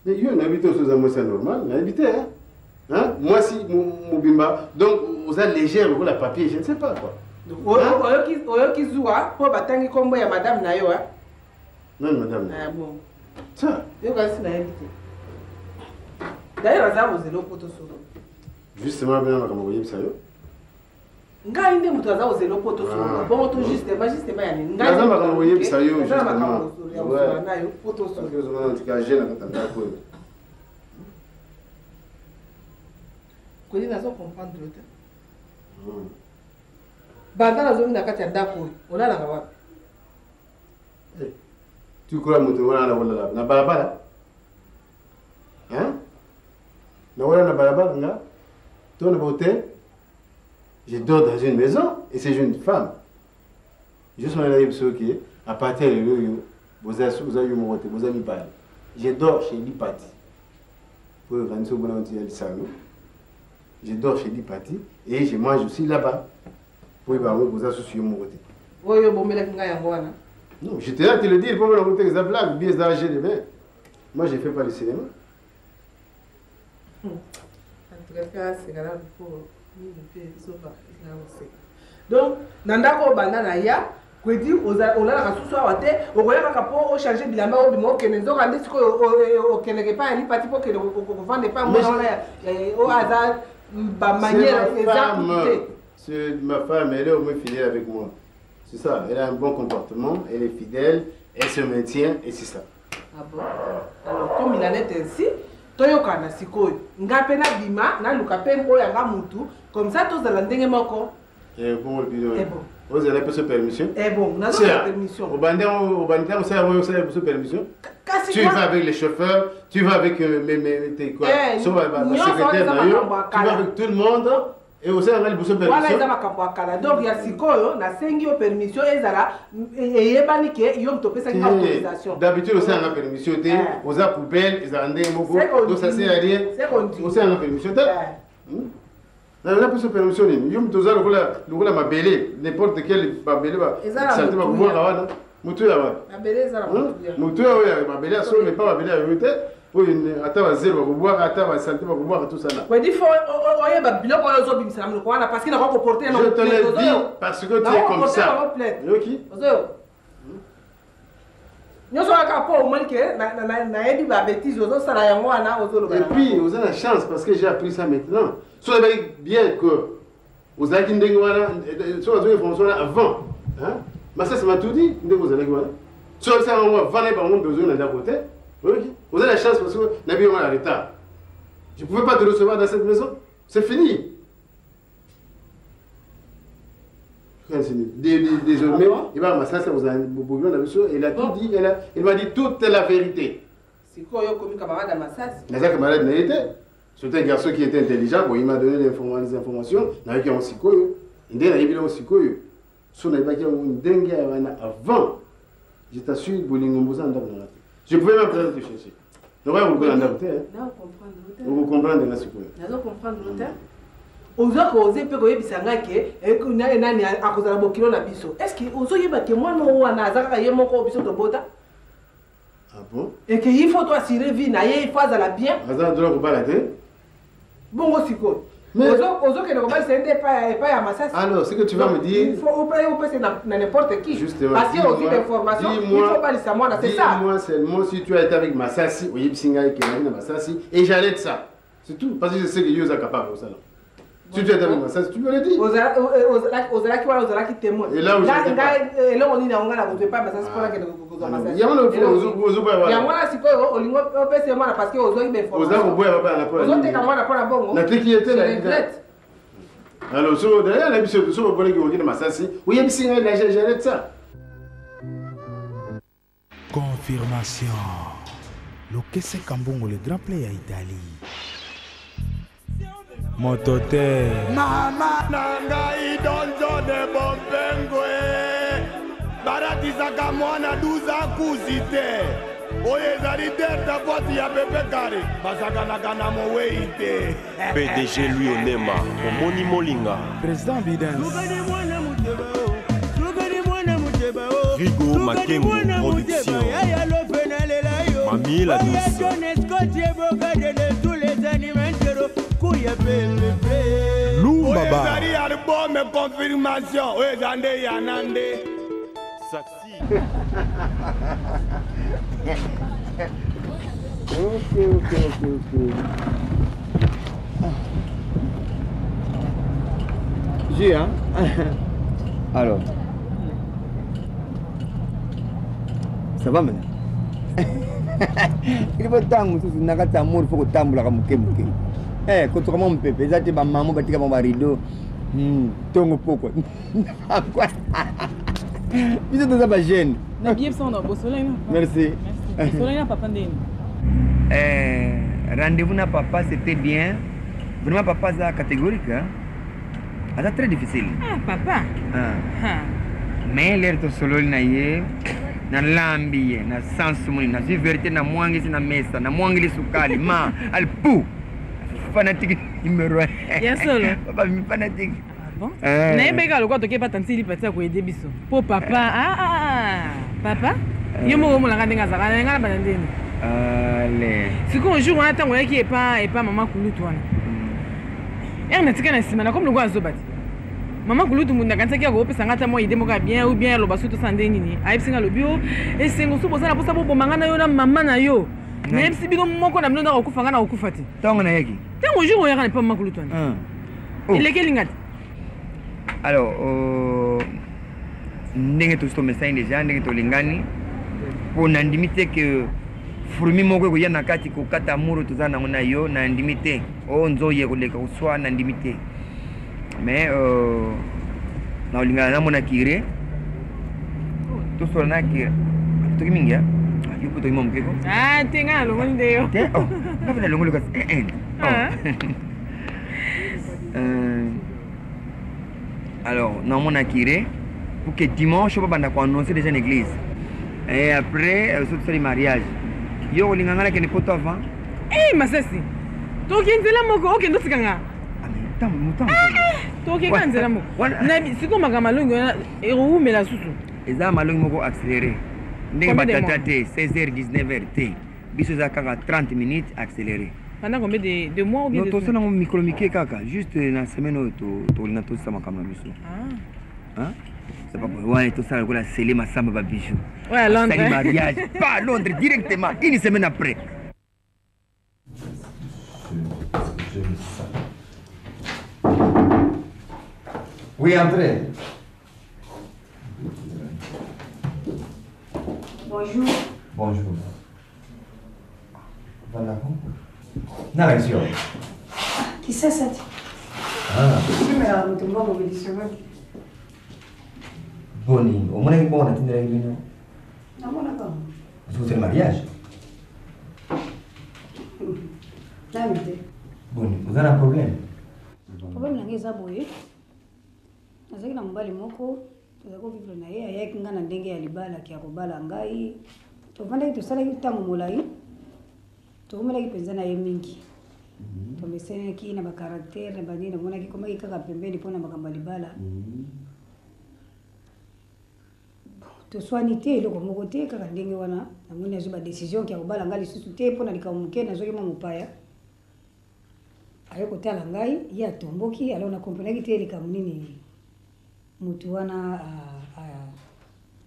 [SPEAKER 9] mais yo n'habite aux amours, c'est normal, n'habite hein? Hein? Moi si Moubimba, donc vous êtes légère pour la papier, je ne sais pas quoi.
[SPEAKER 2] Madame Nayo, hein?
[SPEAKER 9] Non, madame.
[SPEAKER 2] Ah bon.
[SPEAKER 9] Ça.
[SPEAKER 2] D'ailleurs, ça vous est l'opportunité.
[SPEAKER 9] Justement, bien, on va envoyer ça.
[SPEAKER 2] Ngai ndi mtu aza uzelo poto so bon to justement yani
[SPEAKER 9] ngai nza makamboye bisayo
[SPEAKER 2] justement ya nayo poto so
[SPEAKER 9] que zo ntika jena katanda ko
[SPEAKER 2] ko ni nazo comprendre te banda nazo na kati ya ndako olala ka wapi
[SPEAKER 9] tu crois mutu wana wala na barabara hein na wala na barabara nga to na bote. Je dors dans une maison et c'est une femme. Juste à partir de là, vous avez mis par. Je dors chez Lipati. Pour le je dors chez Lipati et je mange aussi là-bas. Pour vous associer mon côté. Non, j'étais là à te le dire, pour me raconter des blagues, bien d'arranger les mains. Moi, je ne fais pas le cinéma.
[SPEAKER 2] Donc, nandako banda na ya, kwedi olala kasusu awate, okoya kapo o charger bilamba o bimo kene nzoka ndisi ko o kene pa ni parti po kene ko vendre pas moi o hasard ba manière
[SPEAKER 9] c'est ma femme, elle est au moins fidèle avec moi. C'est ça, elle a un bon comportement, elle est fidèle, elle se maintient et c'est ça.
[SPEAKER 2] Ah bon? Alors comme il en est ainsi, toyoka na sikoyo, ngape na bima na luka pe mpo ya mutu, comme ça tous la ndenge moko.
[SPEAKER 9] Et bon le bidon. Vous avez pas cette permission?
[SPEAKER 2] Eh bon, on a la permission.
[SPEAKER 9] Au bandit, on sait cette permission. Tu vas avec les chauffeurs, tu vas avec tes quoi? Tu vas avec tout le monde. Et aussi, on a le besoin de permission.
[SPEAKER 2] Donc, il y a sikoyo, na sengi permission, et zara, et yebani ke, yom tope sa autorisation.
[SPEAKER 9] D'habitude, aussi, on a permission, aux a poubelle, ils ont un mot, donc ça sert à rien. Aussi, on a permission. On a plus de permission. Yom toza le ma belle, n'importe quel ma belle va. Ça te va pouvoir là, mutu là.
[SPEAKER 2] Ma belle, ça va.
[SPEAKER 9] Mutu là, ma belle, ça mais pas ma belle à vérité. Oui, attends, zéro, va boire, attends, va santé, va boire, tout ça là.
[SPEAKER 2] Oui, il faut, oye, bah, bilo kwa lozo bimsala mlo kwa na parce qu'il n'a pas comporté.
[SPEAKER 9] Je te l'ai dit parce que tu es comme ça.
[SPEAKER 2] Yoki. Nyoso akapo au moins que na ebi ba bêtise ozo sala ya mwana ozo lo.
[SPEAKER 9] Et puis, vous avez la chance parce que j'ai appris ça maintenant. Soyez bien que vous avez dit que sur la information avant, hein? Mais ça m'a tout dit, vous avez dit que sur ça on va vendre besoin d'un côté. Vous avez la chance parce que Nabi Omar est en retard. Je ne pouvais pas te recevoir dans cette maison. C'est fini. Désormais, il va m'asseoir, vous avez il a tout dit, il m'a dit toute la vérité.
[SPEAKER 2] C'est quoi, comme camarade à Massas?
[SPEAKER 9] Mais ça, camarade n'a été. C'était un garçon qui était intelligent, il m'a donné des informations. Il a dit qu'il sikoyo. Il a dit qu'il sikoyo. Si on a dit qu'il avant, je t'assure, je pouvais même te chercher. Donc, vous comprenez la sikoyo.
[SPEAKER 2] Vous comprenez l'auteur? Oza ko oze pe ko yebisanga ke nani akozala bokilo na biso. Est-ce que ozo yeba ke mwana wana azaka ye moko biso to bota?
[SPEAKER 9] Ah bon?
[SPEAKER 2] Et que il faut toi assurer vie na ye il faut azala bien.
[SPEAKER 9] Azala doit ko bala te.
[SPEAKER 2] Bongo siko. Mais ozo ke ko bala sende pas ya Massas.
[SPEAKER 9] Alors, ce que tu vas me dire,
[SPEAKER 2] il faut au passer na n'importe qui.
[SPEAKER 9] Justement.
[SPEAKER 2] Parce qu'il y a aussi des informations, il faut pas les savoir, c'est ça.
[SPEAKER 9] Dis-moi seulement si tu as été avec Massassi, ou Yibsinga et Kenani Massassi et j'arrête ça. C'est tout parce que je sais que Yosa capable de ça. Si tu es avec Massassi, tu me le dis.
[SPEAKER 2] Ozala qui témoin.
[SPEAKER 9] Et là où
[SPEAKER 2] et là on dit on a pas Massassi pour la que
[SPEAKER 9] il y a
[SPEAKER 2] moi si quoi au lingo pese moi parce que ozo ibe information.
[SPEAKER 9] Ozo boya ba na
[SPEAKER 2] ozo te kamwana pour la bongo.
[SPEAKER 9] Na te qui était là. Alors so derrière la biso so bo leki okina Massassi, oui Yibsinga na j'arrête ça.
[SPEAKER 10] Confirmation. Lokese Kambongo le grand player Italie. Motote
[SPEAKER 11] Mama Nangai donjo de Bombengwe Baratisaka mwana 12 kuzite Oye zari derta boti ya pepe kare Basaka nakana moweite
[SPEAKER 12] PDG lui onema Omoni Molinga
[SPEAKER 10] Président Bidens
[SPEAKER 12] Rigo Makengo Production Mamie la douce
[SPEAKER 10] Lumbaba
[SPEAKER 11] album confirmation oui jande yanande
[SPEAKER 12] Saxi
[SPEAKER 7] Ok. J'ai hein. Alors. Ça va maintenant. Il faut tango sisi nakata amour faut kutambula kama mkemuke. Quand comment on peut peser ba maman batika ba rideau. Tongo poko. Quoi? Vous êtes dans ba jeune.
[SPEAKER 13] Na bien ça on a bossé
[SPEAKER 7] Merci.
[SPEAKER 13] Solena papa ndeni.
[SPEAKER 7] Rendez-vous na papa c'était bien. Vraiment papa ça catégorique hein. C'est très difficile.
[SPEAKER 13] Ah papa.
[SPEAKER 7] Mais l'air to solo na ye. Na lambi na sansu muni na vérité na mwangi na mesa na mwangi sukali ma alpu fanatique numéro 1
[SPEAKER 13] ya solo
[SPEAKER 7] papa mi fanatique
[SPEAKER 13] bon na ebeka lokwa toke pa tantili patia ko aider biso po papa papa yo mo mo la ndenga zaka nga ba ndeni
[SPEAKER 7] allez.
[SPEAKER 13] C'est qu'un jour, on attend qu'il n'y ait pas maman Koulou, toi. Et on a dit qu'on a si mal, comme le gars Zobat. Maman Koulou, tout le monde a dit qu'il y a un peu de temps bien ou bien le basso de Sandéni. Aïe, c'est le bio. Et c'est un peu ça, pour ça, pour maman, maman, yo. Même si bien mon qu'on a besoin de faire un coup fatigué.
[SPEAKER 7] Tant on a yaki.
[SPEAKER 13] Tant un jour, on a pas maman Koulou, toi. Il est quel ingat?
[SPEAKER 7] Alors, ndenge to message déjà ndenge to lingani pour nandimite que furumi moko ko yana kati ko kata muro tozana ngona yo na ndimite o nzoye ko leka uswa na ndimite mais na lingana na mona kire to so na kire to kiminga yo ko to imom keko
[SPEAKER 13] tenga lo ngonde yo
[SPEAKER 7] na vena lo ngolo alors na mona kire pour que dimanche on va annoncer déjà une église et après c'est le mariage yo linganga que ne poto avant
[SPEAKER 13] masasi to kinzela moko okendo sikanga to kinzela moko na siko makamalondo e roumela susu
[SPEAKER 7] eza malongi moko accéléré ndenge batata te 16h 19h te biso za kaka 30 minutes accéléré
[SPEAKER 13] pendant combien de mois ou bien
[SPEAKER 7] de temps? Non, to sala micro mike kaka juste na semaine to lina to sama kama biso hein. C'est pas pour ouais, tout ça, on a scellé ma samba ba bijou.
[SPEAKER 13] Ouais, à Londres.
[SPEAKER 7] C'est mariage, pas à Londres directement, une semaine après. Oui, André.
[SPEAKER 4] Bonjour.
[SPEAKER 7] Bonjour. Voilà. Na réaction.
[SPEAKER 4] Qui c'est ça?
[SPEAKER 7] Ah.
[SPEAKER 4] Je me rends compte mon médicament.
[SPEAKER 7] Boni, au moins il bon attendre la réunion.
[SPEAKER 4] Non, mon d'accord.
[SPEAKER 7] Vous êtes le mariage.
[SPEAKER 4] Là, mais
[SPEAKER 7] Boni, vous avez un problème.
[SPEAKER 4] Problème nange za boye. Nazaki na mbali moko, tozako vivre na ye, ayaki nga na ndenge ya libala kia kobala ngai. Tovandaki tosalaki ntango molai. Tokomelaki mpenza na ye mingi. Tomesenaki na bakaraktere na banini namonaki komaki kaka pembeni mpona makambo ya libala. Toswani te eloko moko te kaka ndenge wana namoni azwi badécision kia kobala ngai lisusu te mpona likambo moke nazwaki mwa mopaya aye kotala ngai ye atomboki alors nakomprenaki te likambo nini motu wana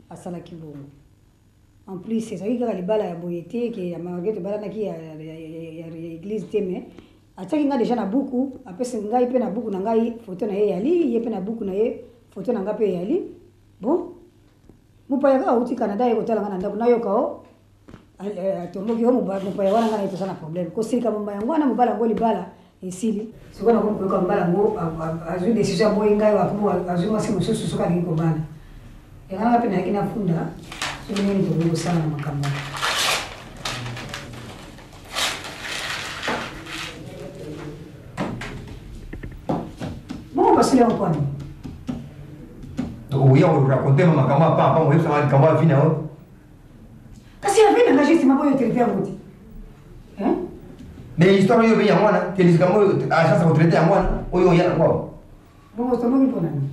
[SPEAKER 4] asalaki bongo en plus ezalaki kaka libala ya boye te ke malgré tobalanaki ya église te mais atiaki ngai déjà na buku apesi ngai mpe na buku na ngai foto na ye eyali ye mpe na buku na ye foto na ngai mpe eyali bon mupaya kaka uti Canada ye kotala nga na ndako nayoka o atomboki o mupaya wana nga na etosa na problème kosilika mamba yango wana mobala yango libala esili sikoyo na koyoka mobala yango azwi décision aboyi ngai wapo azwi mwasi mosusu soki alingi kobala yanganga mpe nayaki nafunda soki nini tokoki kosala na makambo bongo basili yango kwani
[SPEAKER 7] Oui, on racontait ma maman, papa, on ça va comment vient là.
[SPEAKER 4] Kasi ya vina ngaji sima boyo traiter ngoti. Hein?
[SPEAKER 7] Mais l'histoire yo bien moi là, que les gars agence va traiter à moi là, oyo ya quoi.
[SPEAKER 4] Bon, ça m'a pas nani.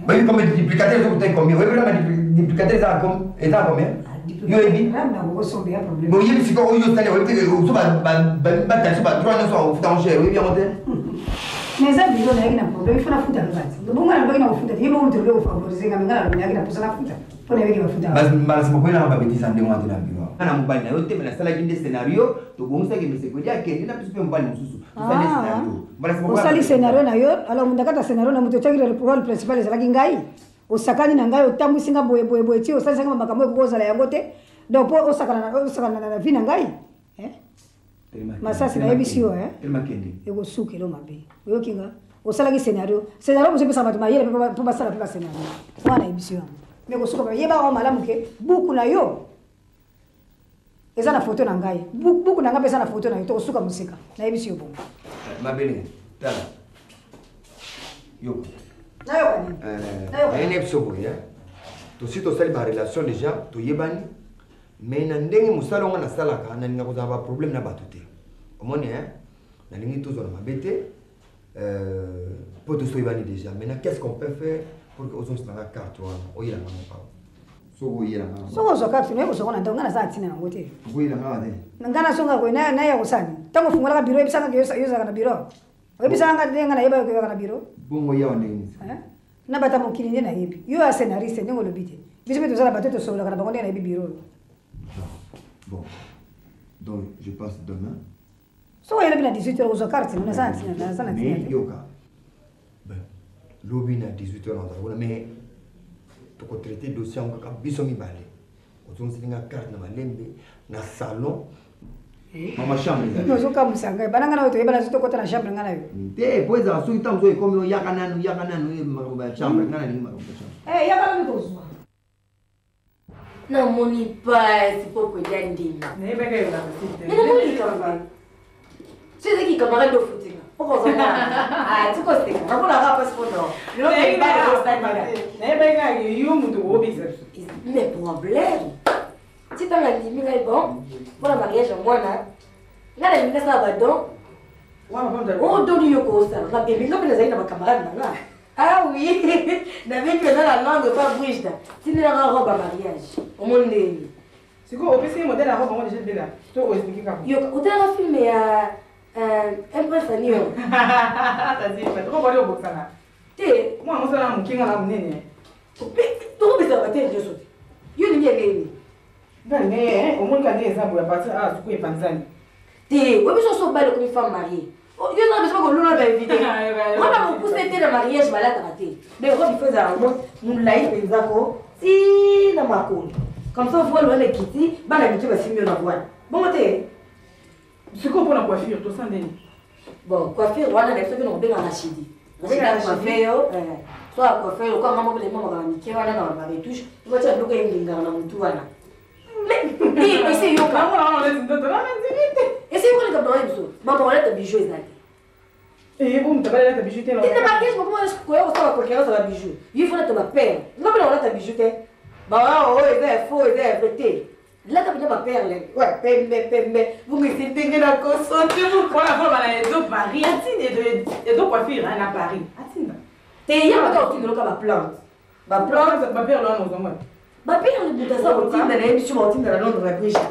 [SPEAKER 7] Mais comme multiplicateur ça coûte combien? Oui, vraiment multiplicateur ça comme et ça combien? Yo ebi.
[SPEAKER 4] Là na go sombe ya problème.
[SPEAKER 7] Bon, il faut oyo ça les oui, ça ba taxi ba 3 900 au danger, oui bien monter.
[SPEAKER 4] Mais ça bilo na ina problème, il faut na futa ngati. Bongo na boina ufuta, yebo mutuleke ufavorize ngamenga na yaki na pusana futa. Pona yeki bafuta.
[SPEAKER 7] Bas moko na babetisa ndenge watu na biwa. Kana mbali na yote mena sala kinde scenario, to bonsa ke mese koja ke ndina pisipe mbali mususu. Sala scenario. Bas moko.
[SPEAKER 4] Osali scenario na yo, alors mundakata scenario na muto chakira le rôle principal ezalaki ngai. Osakani na ngai otambu singa boye ti osali singa makambo ekozala yango te. Donc po osakana na vie na ngai. Masasi na ebisio
[SPEAKER 7] Elmakende.
[SPEAKER 4] Ego suke lo mabe. Oyo kinga osalaki scenario. Scenario mo pesa batuma yele po basala pe scenario. Wana ebisio. Mais go suka yeba o malamu ke buku na yo. Eza na photo na ngai. Buku na ngai pesa na photo na yo to suka musika. Na ebisio bongo.
[SPEAKER 7] Mabele. Tala. Yo.
[SPEAKER 4] Nayo kani.
[SPEAKER 7] Ayene ebisio boya. To sito sali ba relation déjà to yebani. Mais na ndenge musala nga na salaka na ninga kozaba problème na bato te. Omoni na ningi tozo na mabete pour tout soyebani déjà. Maintenant qu'est-ce qu'on peut faire pour que ozon stanga carte wana oyela ngamo pa. Soko yela nga.
[SPEAKER 4] Soko zoka tino yeko soko na ndonga na za tina na ngote.
[SPEAKER 7] Soko yela nga de.
[SPEAKER 4] Ngana songa ko na ya usani. Tango fungola ka biro ebisanga ke yoza kana biro. Ebisanga denga na yeba ko kana biro.
[SPEAKER 7] Bongo ya oneni.
[SPEAKER 4] Na bata mokili nde na yebi. Yo a scénariste ndongo lobite. Biso beto zala bateto sola kana bango nde na yebi biro.
[SPEAKER 7] Bon. Donc je passe demain.
[SPEAKER 4] Soko yela bina 18h uzo carte na za tina na za na tina.
[SPEAKER 7] Mais yoka. Ben lobi na 18h na mais to traiter dossier on ka biso mi balé. Ozo singa carte na malembe na salon. Mama chambre.
[SPEAKER 4] No zoka musanga bananga na oto yeba na zito kota na chambre ngana yo.
[SPEAKER 7] Te poeza su itam zo komi yakana ma chambre ngana ni ma chambre.
[SPEAKER 4] Yakana ni tozwa.
[SPEAKER 14] Na moni pas pour que jandi.
[SPEAKER 13] Ne bega yo na site.
[SPEAKER 14] Ne moni kamba. C'est qui camarade de foot. Pourquoi ça? Ah, tu connais. On va la passer pour nous.
[SPEAKER 13] Ne bega yo mutu obisa.
[SPEAKER 14] Mais problème. Si tu as un limite, bon, pour le mariage, moi, là, la limite, ça va donc. On donne le cause. La bébé, comme les amis de ma camarade, là. Ah oui, David, tu es dans la langue, pas bouge. Tu n'es pas en robe à mariage. Au monde.
[SPEAKER 13] C'est quoi, au PC, modèle à robe, on déjà fait là. Je te expliquer comment.
[SPEAKER 14] Yo, on t'a filmé un peu Fanny.
[SPEAKER 13] T'as dit, mais trop bon au box là.
[SPEAKER 14] T'es.
[SPEAKER 13] Moi, on s'en a mon king à la monnaie.
[SPEAKER 14] Tu peux me faire des choses. Yo, il y a des.
[SPEAKER 13] Mais au moins, quand il y a des arbres, il y a pas ça, c'est quoi, il pense à lui.
[SPEAKER 14] T'es, oui, mais je suis pas comme une femme mariée. Il y a des gens qui l'ont invité. On a beaucoup de mariage, je vais la traiter. Mais quand il fait ça, nous l'avons fait ça, si dans ma cour. Comme ça, vous voyez le kitty, bah l'amitié va signer la voile. Bon, t'es.
[SPEAKER 13] C'est quoi pour la coiffure, tout ça, Denis?
[SPEAKER 14] Bon, coiffure, voilà, les gens qui ont bien en achidi. Coiffure, soit coiffure, quand maman les mamans vont niquer, voilà, dans la retouche, tu vas dire que il y a un tout voilà. Mais c'est yo quand on est dans la et c'est quoi le problème ça? Maman on est bijou exact.
[SPEAKER 13] Et vous, tu vas aller te bijouter là.
[SPEAKER 14] Tu n'as pas dit comment est-ce que on va pour quelqu'un ça va bijou. Il faut te ma père. Non mais on est te bijouter. Bah oh, c'est faux, c'est vrai. Là tu vas père là. Ouais, mais vous me dites que la console vous
[SPEAKER 13] pour la fois là deux Paris, Atine et deux coiffures à Paris. Atine.
[SPEAKER 14] T'es hier pas quand tu ne pas plante. Ma plante,
[SPEAKER 13] ma père là nous sommes.
[SPEAKER 14] Ma père ne peut pas sortir de l'émission Martine de la Londres la Brigitte.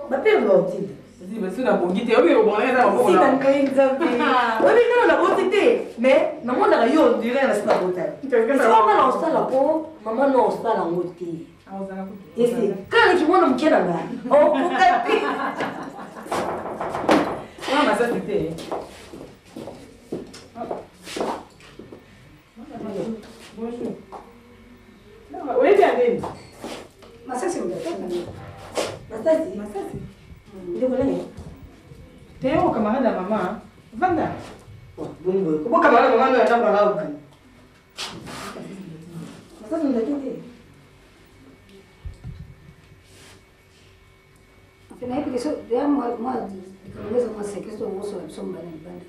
[SPEAKER 14] Ma père doit sortir.
[SPEAKER 13] Si mais si na bongité, oui au bon là on
[SPEAKER 14] va. Si dans quand il zambé. Oui mais non la beauté mais maman na yo dirait la pas beauté. Si maman na osta la peau, maman na osta la beauté. Et c'est quand qui mona mkena nga. Oh kukapi.
[SPEAKER 13] Maman ça c'était. Bonjour. Non, oui bien Denis.
[SPEAKER 14] Masasi mdata. Masasi. Ndio nani?
[SPEAKER 13] Teo camarade da maman. Vanda.
[SPEAKER 14] Bongo. Kwa camarade maman ndio anataka rauka. Masasi mdata ndio.
[SPEAKER 4] Afina hivi kesho ya nikamaliza mwaka kesho mmoja wa msomba na banda.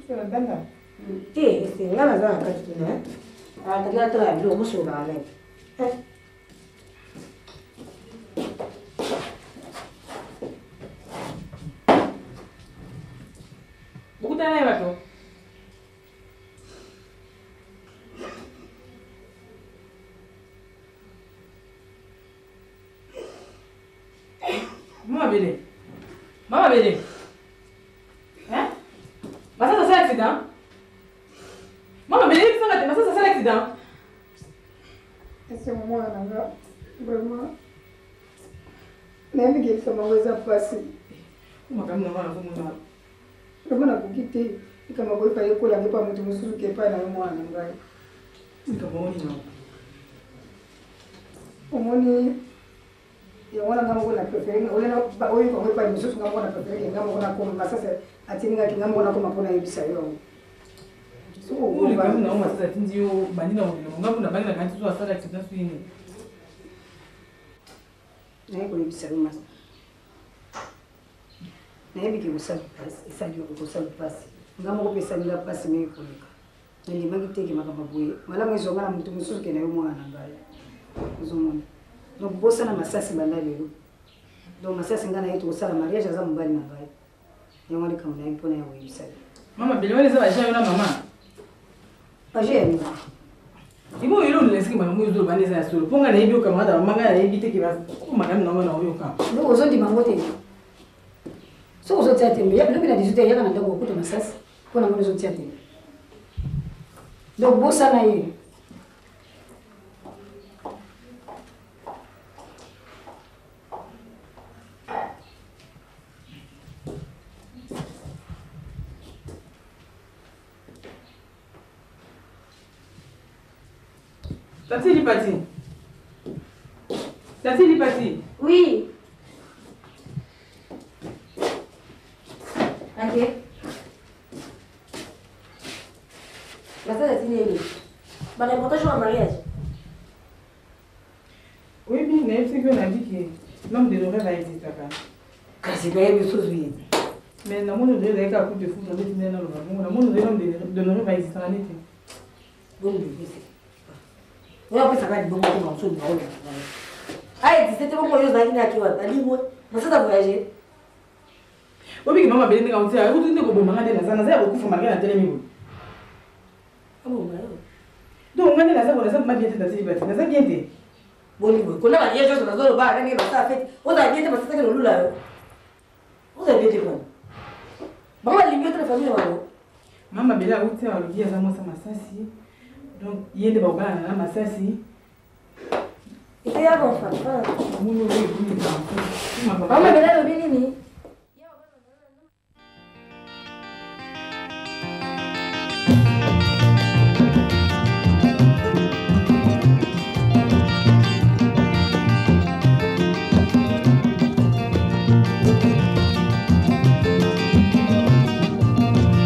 [SPEAKER 13] Sasa banda.
[SPEAKER 14] C'est ngana za wakati tuna. Ah, tena tena ndio mwisho baada.
[SPEAKER 13] Bukuta naye watu. Mama Bele. Hein? Mas ça c'est accident. Mama Bele, ça c'est accident.
[SPEAKER 4] C'est moi là, vraiment. Même qu'il samaweza passer.
[SPEAKER 13] Makamna mwana kumuna.
[SPEAKER 4] Rumana kukite kama boifa yeko la ngepa mtu msuru kepa na mwana ngai.
[SPEAKER 13] Nikamoni na.
[SPEAKER 4] Omoni ya wana kama kuna prefere ole na oyi kwa boifa msuru kama kuna prefere kama kuna koma sasa atininga kingama kuna koma pona yebisa yo.
[SPEAKER 13] So ule kama na uma sasa tindio banina ule ngamu na banina kanti so asala accident swini.
[SPEAKER 4] Na yeko yebisa yo mas. Na yebi ke busala pasi isali ko busala pasi ngamo ko pesa nila pasi me ko nika nili magiteke makababuye mala mwezo ngala mtu musuke na yo mwana ngaya uzomona no bosa na masasi bandali yo do masasi ngana yetu kusala mariage za mbali na ngaya yamali kama na impona ya website
[SPEAKER 13] mama Bele wale za baje yo na mama
[SPEAKER 4] baje ni
[SPEAKER 13] ibo yilo
[SPEAKER 8] est-ce que maman nous va les assurer pour nga yebi ka mada manga yebi te ki ba ko madame na ngona oyo ka
[SPEAKER 4] no ozo di mangote so ozo tiate me ya na 18 ya kana ndako kuta masasi ko na ngona ozo tiate donc bosa na ye
[SPEAKER 8] Tati Lipati. Tati Lipati.
[SPEAKER 14] Oui. Ok. La salle est signée. Bah, l'important, un mariage.
[SPEAKER 8] Oui, bien, mais c'est qu'on a dit que l'homme de l'oreille va exister.
[SPEAKER 14] Car c'est pas une chose, oui.
[SPEAKER 8] Mais non, mon oreille est capable de foutre avec une énorme. Mon oreille de l'oreille va exister en été.
[SPEAKER 14] Bon, oui, après ça va être bon pour mon son. Ah, c'était bon, moi, je vais aller à qui va aller, moi. Mais ça, t'as voyagé.
[SPEAKER 8] Oui, maman, ben, on dit, ah, vous dites que vous m'avez dit, ça n'a beaucoup fait malgré la télé.
[SPEAKER 14] Ah bon,
[SPEAKER 8] donc, on a la salle, on a ça, ma bien, t'as dit, on a ça bien été.
[SPEAKER 14] Bon, on a la liaison sur la zone, on va aller, ça fait. On a bien été, parce que c'est le là. On a bien été, bon. Maman, il y a une famille, maman.
[SPEAKER 8] Maman, ben là, où tu as oublié, ça m'a massassi. Donc, il y a des babas, là, massassi.
[SPEAKER 14] Et c'est avant, frère.
[SPEAKER 8] Maman,
[SPEAKER 14] ben là, le béni.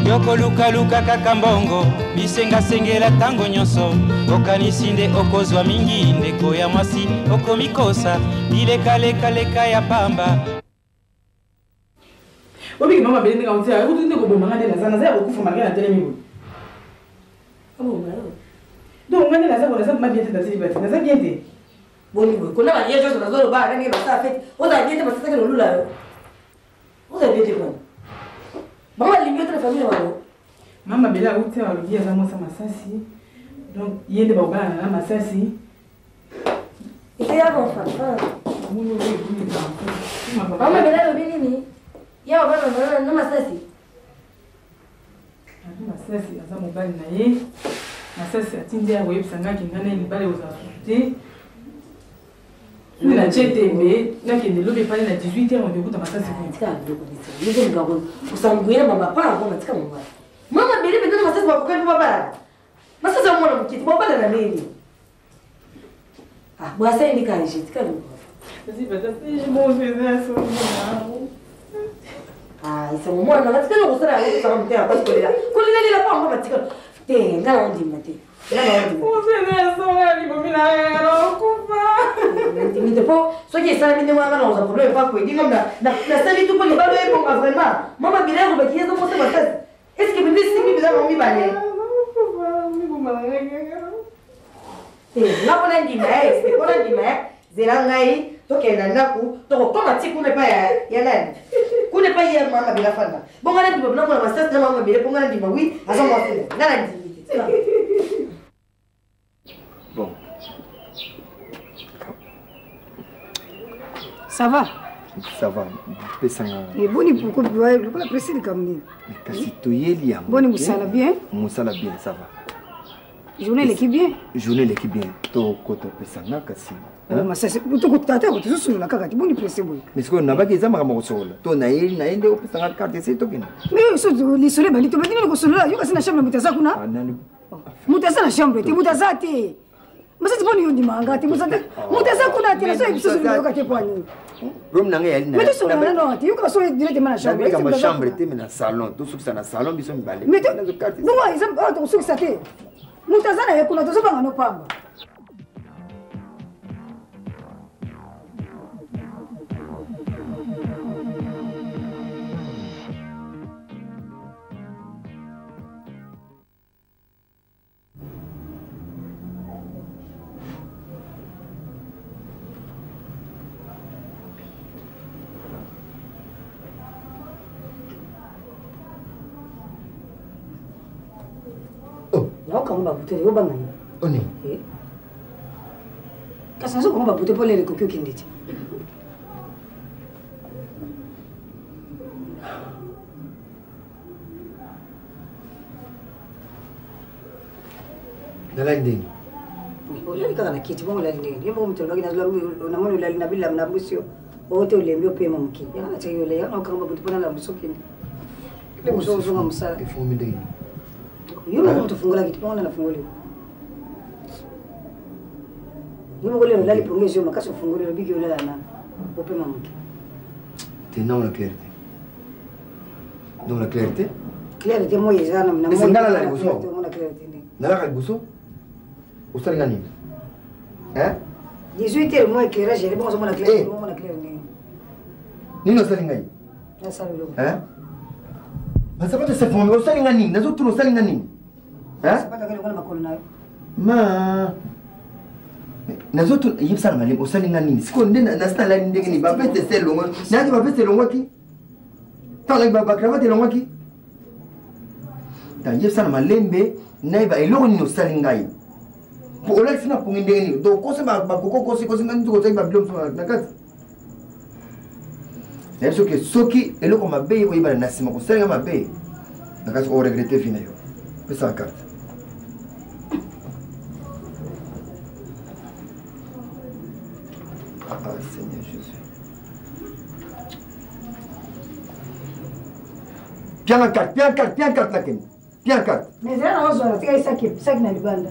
[SPEAKER 1] Yoko luka luka kaka mbongo bisenga sengela tango nyonso okanisi nde okozwa mingi ndeko ya mwasi okomikosa bileka ya pamba
[SPEAKER 8] obi mama bende nga utia utu nde ko bomanga nde nazana za ko kufa malgré la télé mibo
[SPEAKER 14] oh malo
[SPEAKER 8] donc ngane la za ko za ma bien te dati bati na za bien te
[SPEAKER 14] boni ko na ba yejo na zo ba nge ba sa fait o da bien te ba sa ke lula o da bien te bon maman limite la famille wao
[SPEAKER 8] mama bela utia walugia za mosa masasi donc yende ba bana na masasi
[SPEAKER 14] ite ya bon frère
[SPEAKER 8] muno we kuni ta
[SPEAKER 14] mama bela lo binini ya bana na masasi
[SPEAKER 8] masasi aza mobali na ye masasi atindi ya koyebisanga kingana libale ozasuti na chetembe nakende lobi pale na 18h ondekuta masasi
[SPEAKER 14] usamguira mama pa ngoma tika mama mama bele bele masasi bakokani baba masasi mwana mkiti baba na nini ah bwasa indika nje tika mama
[SPEAKER 8] Vas-y, bah, c'est bon, c'est ça,
[SPEAKER 14] ah, ils sont moi, on a tika no kusara ngo kusara mtea kwa kolera kolera lila pa ngoma tika te ngala ndi mate mais depois ce qui est ça mais moi non ça problème pas quoi dit comme la salle tout pour les balles bon vraiment maman bien on va dire comment ça va faire est-ce que vous dites si bien on mi balé là on a dit mais c'est on a dit mais zelangai to kenda ndaku to koma tiku ne pa ya nani kune pa ya mama bila fanda bon ngana ndi bona mama sasa mama bila bon ngana ndi mawi azo mo fele ngana ndi
[SPEAKER 7] bon.
[SPEAKER 4] Ça va?
[SPEAKER 7] Ça va.
[SPEAKER 4] Et boni pourquoi tu vas la presser comme ni?
[SPEAKER 7] Kasi toyeli ya.
[SPEAKER 4] Boni musala bien?
[SPEAKER 7] Musala bien, ça va.
[SPEAKER 4] Journée l'équipe bien?
[SPEAKER 7] Journée l'équipe bien. To koto pesanga kasi.
[SPEAKER 4] Mais ça c'est to kotata ko to sulu la kaka ti boni presser boy.
[SPEAKER 7] Mais ce qu'on n'a pas que ça m'a kosola. To na yeli na ende opesanga carte c'est to kina.
[SPEAKER 4] Mais so li sole bali to bali ko solo yo kasi na chambre mutaza kuna. Mutaza na chambre ti mutaza ti. Mas c'est bon yo dimanga ti mutaza. Mutaza kuna ti na so ebiso sulu yo ka te poani.
[SPEAKER 7] Rom nanga yali na.
[SPEAKER 4] Mais tu solo na ti yo ka so directement na chambre.
[SPEAKER 7] Ka ma chambre te na salon. To sukisa na salon biso mbale.
[SPEAKER 4] Mais non wa isa to sukisa te. Mutaza na yakuna to so banga no pamba.
[SPEAKER 7] Oni.
[SPEAKER 4] kasi nazokomba babuto mpo lelo ekoki okende te
[SPEAKER 7] nalali ndenge
[SPEAKER 4] olali kaka na kiti bongo olali ndenge yo bongo moto olobaki namoni olali na bilamu na busi yo ote olembi opema moki yanga natiki yola yanga okanga babuto mpo nalamusi okende le moso ozonga mosala
[SPEAKER 7] efungomi ndenge
[SPEAKER 4] yo moko moto fungola kiti bongo na nafungoleli yo moko lelo olali pongi ezio makasi ofungoli olobiki olala na opema moki
[SPEAKER 7] te nango na claire te donc na claire te
[SPEAKER 4] claire te moi eza na
[SPEAKER 7] ese nga nala liboso
[SPEAKER 4] na claire te ndenge
[SPEAKER 7] nalaka liboso osalinga nini
[SPEAKER 4] 18 heures moi éclairage ele bongo ozomona claire omona claire ndenge
[SPEAKER 7] nini osali ngai
[SPEAKER 4] nasala eloko
[SPEAKER 7] basapato sefongi osalinga nini nazotuna osalinga nini
[SPEAKER 4] sapato akali ngona makolo nayo
[SPEAKER 7] ma nazotuna yebisana malemi osalinga nini sikoyo nde nasi nalali ndenge nini bapete se elongo nayaki bapete elongwaki ntango bacravate elongwaki yebisana malembe nayeba eloko nini osali ngai po olalisi na pongi ndenge nini donc kose bakoko kosi nga nzoko ozali babilo mosu na kati nayebi soki soki eloko mabe ye koyebana na nsima kosalinga mabe nakasi oregrete vi na yo pesaka karte Seigneur Jésus. Bien en carte la keni. Bien en carte.
[SPEAKER 4] Mais elle a osé, tu as ça qui n'a libanda.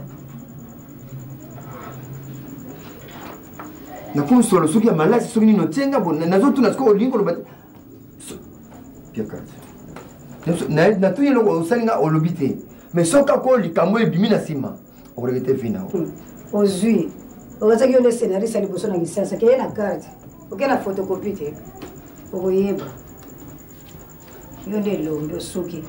[SPEAKER 7] Na kun solo suki ya malasi suki ni notenga bon na zotu na sko olingo lo bati. Bien carte. Na tu yelo ko salinga olobite. Mais soka ko likambo ebimi na sima. Oregete vina.
[SPEAKER 4] Ozui. Okazaki yo nde scénariste ali boso na kisasa keye na carte oke na photocopie te okoyeba yo nde elombi osuki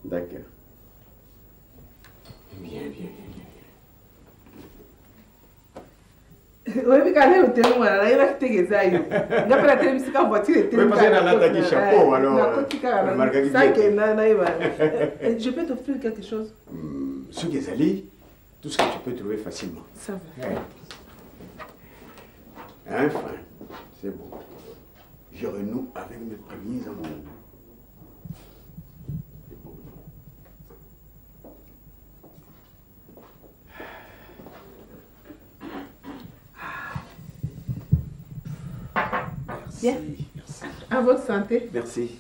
[SPEAKER 9] D'accord. Bien.
[SPEAKER 2] Oui, quand même, tu es là, il va te dire ça. D'après la télévision, quand voiture, tu es là.
[SPEAKER 9] Parce que tu as dit chapeau, alors.
[SPEAKER 2] Je peux t'offrir quelque chose?
[SPEAKER 9] Ce qui est allé, tout ce que tu peux trouver facilement.
[SPEAKER 2] Ça va.
[SPEAKER 9] Enfin, c'est bon. Je renoue avec mes premiers amours.
[SPEAKER 2] Bien.
[SPEAKER 9] Merci.
[SPEAKER 2] À votre santé.
[SPEAKER 9] Merci.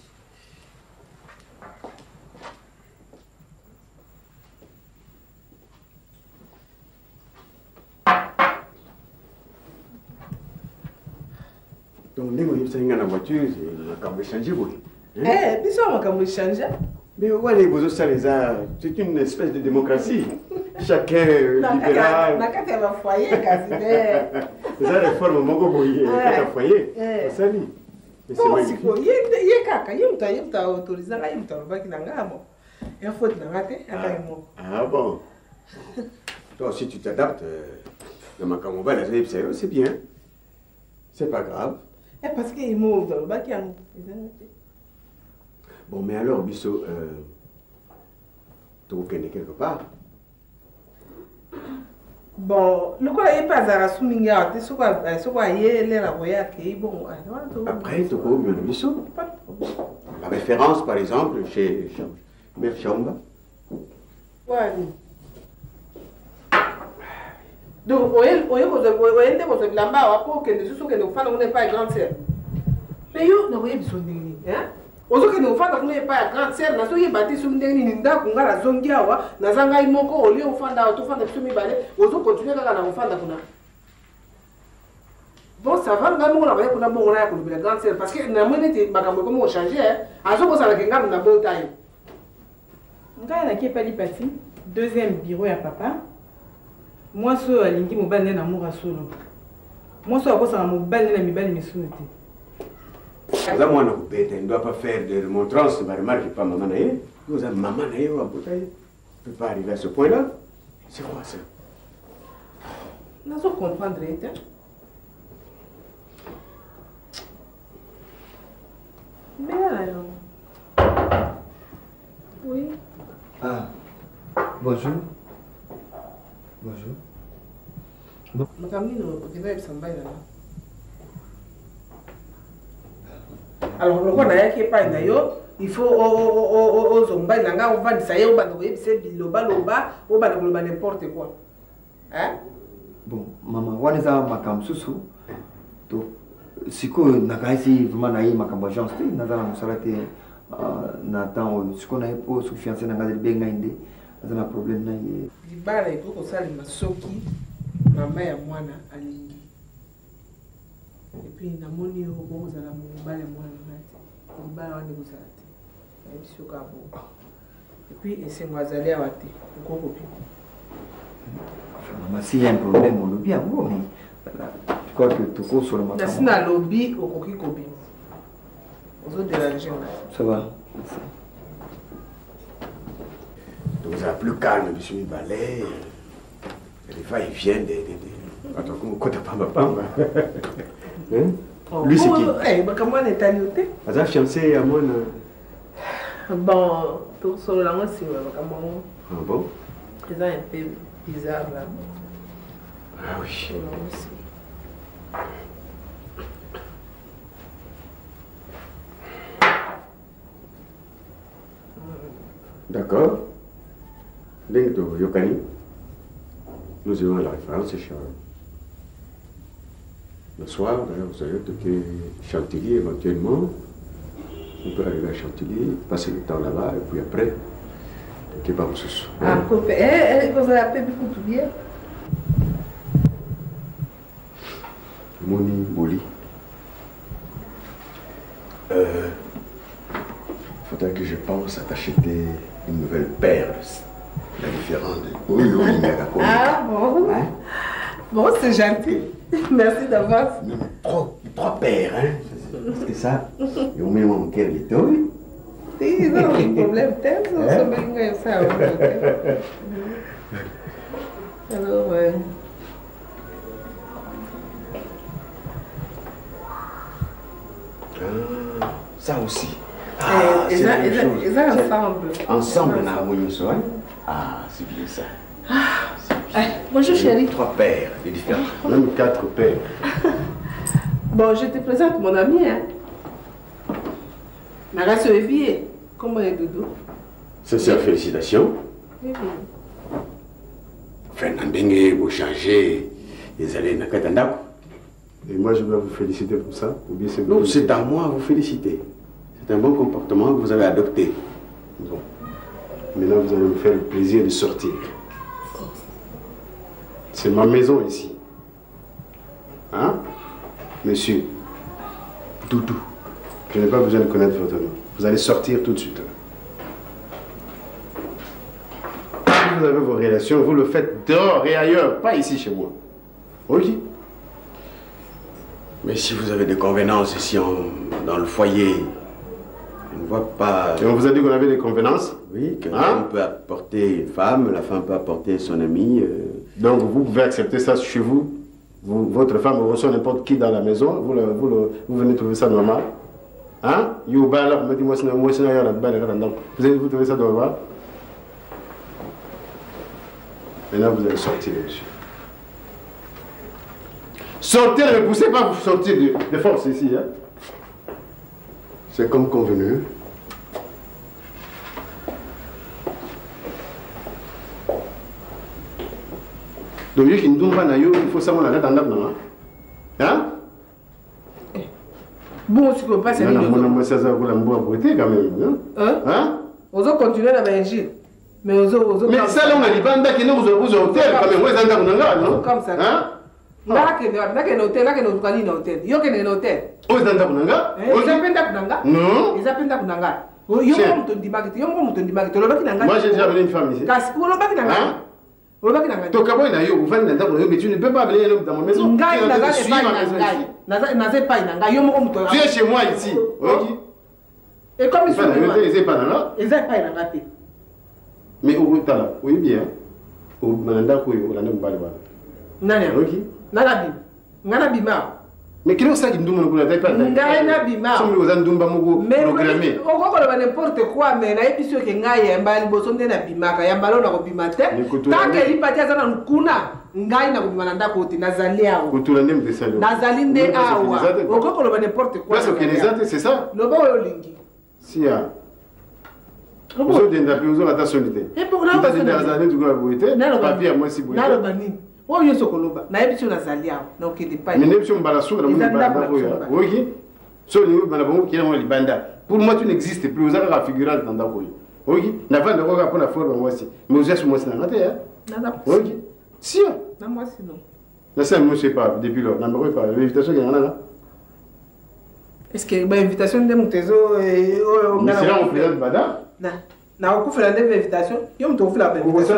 [SPEAKER 9] Donc, nous avons une voiture, nous avons changé.
[SPEAKER 2] Eh, puis ça, on va changer.
[SPEAKER 9] Mais ouais, c'est une espèce de démocratie. Chacun libéral.
[SPEAKER 2] Na kati ya foyer kasi te.
[SPEAKER 9] Ça réforme moko boye, kati foyer. Sali. Mais c'est magnifique.
[SPEAKER 2] Ye kaka, ye mta autoriser nga ye mta lobaki na ngamo. Ya faute na ngate, ata mo.
[SPEAKER 9] Ah bon. Toi si tu t'adaptes dans ma camomba la c'est bien. C'est pas grave.
[SPEAKER 2] Eh parce que il m'a lobaki ya.
[SPEAKER 9] Bon, mais alors, Bisso, tu connais quelque part?
[SPEAKER 2] Bon, le quoi est pas à la souminga, tu sais quoi, il est là, bon.
[SPEAKER 9] Après, tu peux mieux le Bisso. La référence, par exemple, chez Mère Chamba.
[SPEAKER 2] Ouais. Donc, vous voyez, vous bilamba, que nous sommes pas grande sœur. Mais vous n'avez pas besoin de nous. Ozoke ne ufanda kuna pa grande sœur na so yebati so ndeni ninda kunga la zongia wa na zanga imoko oli ufanda utufanda biso mibale ozo continuer kaka na ufanda kuna. Bon ça va ngamu na ba kuna bongo na ko bila grande sœur parce que na mwene te makambo ko mo changer azo ko sala kenga na bota yo.
[SPEAKER 13] Nga na ki pa li pati deuxième bureau ya papa. Moi so alingi mobile na mura solo. Moi so akosa na mobile na mibali misunu te.
[SPEAKER 15] Kaza mwana kupeta, il ne doit pas faire de remontrance, ne remarque pas maman naïe. Vous avez maman naïe ou à bouteille. Ne peut pas arriver à ce point-là. C'est quoi ça?
[SPEAKER 2] Nous allons comprendre. Mais alors. Oui.
[SPEAKER 7] Ah. Bonjour. Bonjour.
[SPEAKER 2] Ma famille ne peut pas s'en là. Alors, le roi n'a pas d'ailleurs, il faut aux zombies, on va dire ça y est, on va dire c'est biloba, on va dire n'importe quoi. Hein?
[SPEAKER 7] Bon, maman, on est à ma cam sous donc si quoi n'a pas ici vraiment naïe ma cam agence, n'a pas la salate n'attend ce qu'on a pour se fiancer dans la bien gagnée, n'a pas problème naïe.
[SPEAKER 2] Il barre et pour ça il m'a soki, ma mère moi na alingi. Et puis na moni yo ko za la mobile moi na mobile wana ko za te. Et puis soka bo. Et puis et c'est moi zali awate ko ko pi.
[SPEAKER 7] Maman, s'il y a un problème on le bien bon mais je crois que tout court sur le matin.
[SPEAKER 2] Na sina lobby au koki kobi. Ozo déranger moi.
[SPEAKER 7] Ça va.
[SPEAKER 15] Donc vous avez plus calme monsieur Ballet. Les va-et-vient attends comment côté pamba. Lui c'est qui?
[SPEAKER 2] Comment on est allé au thé?
[SPEAKER 15] Vous avez fiancé à moi?
[SPEAKER 2] Bon, pour ce là aussi, comment?
[SPEAKER 15] Ah bon?
[SPEAKER 2] C'est un peu bizarre là.
[SPEAKER 15] Ah oui. D'accord. Bientôt, Yokani. Nous irons à la référence chez Charles. Le soir, d'ailleurs, vous allez toquer Chantilly éventuellement. On peut arriver à Chantilly, passer le temps là-bas, et puis après, toquer Bamsous.
[SPEAKER 2] Ah, vous avez appelé beaucoup tout bien.
[SPEAKER 15] Moni Boli. Faudrait que je pense à t'acheter une nouvelle paire. La différence de Oyo Inagako.
[SPEAKER 2] Ah bon?
[SPEAKER 15] Hein?
[SPEAKER 2] Bon, c'est gentil. Merci d'avance.
[SPEAKER 15] Trois paires, hein? C'est ça. Et au minimum, quel est oui?
[SPEAKER 2] Oui, non, le problème, tel, ça. Alors,
[SPEAKER 15] ça aussi. Ah, c'est la même chose.
[SPEAKER 2] Ensemble.
[SPEAKER 15] Ensemble, on a harmonie, hein? Ah, c'est bien ça.
[SPEAKER 2] Bonjour chérie.
[SPEAKER 15] 3 paires, les différents. Même 4 paires.
[SPEAKER 2] Bon, je te présente mon ami, hein. Nagaso Evie. Comment est Doudou?
[SPEAKER 15] Sincères félicitations.
[SPEAKER 2] Oui.
[SPEAKER 15] Fernandenge, vous changez. Les allées Nakatandako.
[SPEAKER 9] Et moi, je dois vous féliciter pour ça. Ou bien c'est
[SPEAKER 15] non, c'est à moi à vous féliciter. C'est un bon comportement que vous avez adopté.
[SPEAKER 9] Bon. Maintenant, vous allez me faire le plaisir de sortir. C'est ma maison ici. Hein? Monsieur Doudou. Je n'ai pas besoin de connaître votre nom. Vous allez sortir tout de suite. Si vous avez vos relations, vous le faites dehors et ailleurs, pas ici chez moi. Ok?
[SPEAKER 15] Mais si vous avez des convenances ici dans le foyer, je ne vois pas...
[SPEAKER 9] Et on vous a dit qu'on avait des convenances?
[SPEAKER 15] Oui, qu'un peut apporter une femme, la femme peut apporter son ami.
[SPEAKER 9] Donc vous pouvez accepter ça chez vous? Votre femme reçoit n'importe qui dans la maison, vous venez trouver ça normal? Hein? Vous trouvez ça normal? Maintenant vous allez sortir, monsieur. Sortez, ne poussez pas, vous sortir de force ici. Hein?
[SPEAKER 15] C'est comme convenu.
[SPEAKER 9] Donc il faut savoir la date en hein?
[SPEAKER 2] Bon, tu peux pas se dire.
[SPEAKER 9] Hein?
[SPEAKER 2] On va continuer la Belgique. Mais
[SPEAKER 9] ça, là, on a dit banda qui nous ont hôtel quand même. Non?
[SPEAKER 2] Comme ça. Hein? Là, que hôtel, là, que nous allons hôtel. Yo que nous hôtel.
[SPEAKER 9] Aux Zanda Kunanga?
[SPEAKER 2] Ils appellent Kunanga? Non. Ils appellent Kunanga. Yo comme ton dimac, yo comme ton dimac. Tu l'as pas Kunanga? Moi, j'ai déjà amené une femme ici. Qu'est-ce que vous l'avez pas Kunanga? Vous l'avez pas Kunanga?
[SPEAKER 9] Ton cabot est yo, vous faites Nanda Kunanga, mais tu ne peux pas amener un homme dans ma maison.
[SPEAKER 2] Ngai, Nanga, c'est pas Nanga. Nanga, pas Nanga. Yo comme ton.
[SPEAKER 9] Tu es chez moi ici. OK.
[SPEAKER 2] Et comme ils sont
[SPEAKER 9] ils pas Nanga.
[SPEAKER 2] Ils pas Nanga.
[SPEAKER 9] Mais au Tala, oui bien. Au Nanda Koyo, on a même pas le bal.
[SPEAKER 2] Nana.
[SPEAKER 9] OK.
[SPEAKER 2] Nana Bima.
[SPEAKER 9] Mais qui est ça qui nous demande qu'on pas
[SPEAKER 2] Nana Bima.
[SPEAKER 9] Sommes nous Andumba Mogo programmé.
[SPEAKER 2] On va n'importe quoi, mais là, épisode que Ngai et Mbali Bosom de la Bima, Yambalo na Bimate. Tant que l'hypathie à Nkuna, Ngai na Bimananda Koti, Nazalia.
[SPEAKER 9] Autour de même de ça.
[SPEAKER 2] Nazalinde Awa. On va n'importe quoi.
[SPEAKER 9] Parce que c'est ça.
[SPEAKER 2] Le bon Lingi.
[SPEAKER 9] Si ya. Vous avez une attention.
[SPEAKER 2] Et pour là,
[SPEAKER 9] vous avez des années de gravité. Papier à moi si vous voulez.
[SPEAKER 2] Oh, je suis Koloba. Na ebiso na zalia. Na okede pa.
[SPEAKER 9] Mais n'ebiso mbalaso na mbala boya. Oui. So ni mbala bongo qui est dans banda. Pour moi tu n'existes plus. Vous avez la figurante dans ta boya. Oui. Na vendre quoi pour la forme moi aussi. Mais vous êtes moi c'est na terre.
[SPEAKER 2] Nada.
[SPEAKER 9] Oui. Si.
[SPEAKER 2] Na moi si non.
[SPEAKER 9] Na ça moi je sais pas depuis là. Na me pas l'invitation qui est là.
[SPEAKER 2] Est-ce que ba invitation de Mutezo et
[SPEAKER 9] on a c'est là on fait bada.
[SPEAKER 2] Na okufela ndeve invitation yo mtu ofela invitation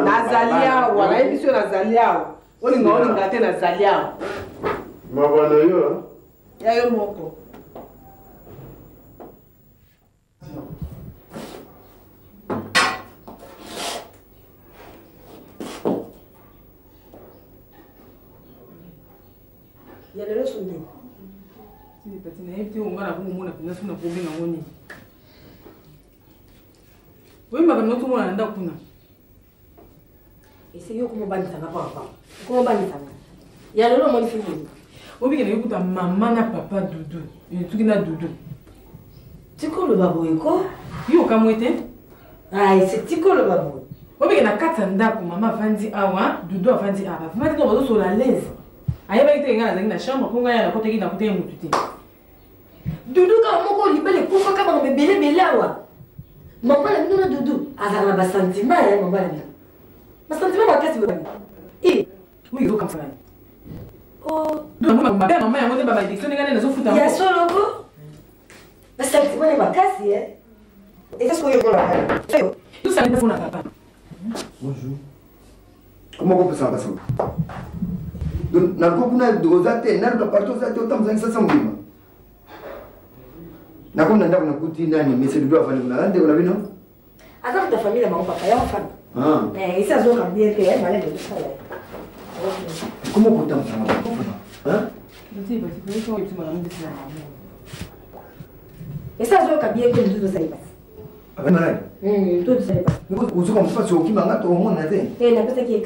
[SPEAKER 2] nazalia wala ebiso nazalia oni ngoni ngate nazalia
[SPEAKER 9] mabana yo
[SPEAKER 2] ya yo moko ya lelo sunde si patina eti ongana kumona kuna suna problème ngoni. Oui, mais nous tout le monde est d'accord. Et c'est yo comment banni ça va pas. Comment banni ça? Il y a le nom magnifique. Oui, mais écoute maman na papa doudou. Il tout qui na doudou. Tu connais le babou eko? Yo kamwete? Ah, c'est tiko le babou. Oui, mais na katanda ko maman vandi awa, doudou vandi awa. Vandi to bazo sur la l'aise. Aya ba ite ngana na chambre ko ngaya na côté ki na côté mututi. Doudou ka moko libele kufa ka ba bebele bele awa. Maman a mis dans le doudou. Alors, on a un sentiment, maman a mis. Un sentiment, qu'est-ce que tu veux dire? Oui, il faut comme ça. Oh, maman, il y a un dictionnaire qui est dans le il y a son logo. Un sentiment, il y a un casse, et c'est ce que je veux dire. Tout ça, il faut papa.
[SPEAKER 7] Bonjour. Comment on peut s'en passer? Donc, n'a pas de dosate, n'a pas partout, ça, autant que ça, ça me dit. Nakuna ndako nakuti nani mese dudu afanye kuna ande kuna bino ata ta familia mwa papa yao fana isa zo kambie ke male de ça comment vous t'en hein
[SPEAKER 2] nti bati ko ko tu mala mbi sina isa zo kambie ke ndudu za ibasi
[SPEAKER 7] abe mala
[SPEAKER 2] ndudu za ibasi
[SPEAKER 7] niko uzuka mfasi okimanga to mona te
[SPEAKER 2] na pesa ki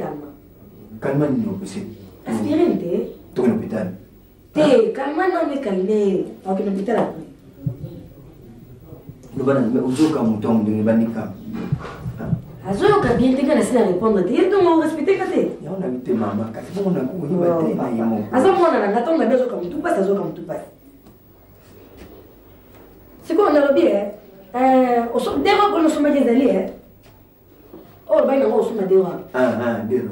[SPEAKER 7] calma ni no pese
[SPEAKER 2] aspirine te
[SPEAKER 7] to no hospital
[SPEAKER 2] te calma no me calme au que no hospital
[SPEAKER 7] le bana uzuka mutongo ndio banika
[SPEAKER 2] azoka bien te kana sina répondre te donc on respecter kate
[SPEAKER 7] ya ona mite mama kasi bona ko ni bate na yimo
[SPEAKER 2] asa mwana na ngatonga bezo kama mtu pasa azoka mtu pasa siko on a bien au son dero ko no soma jezali oh baina ngo soma dero
[SPEAKER 7] dero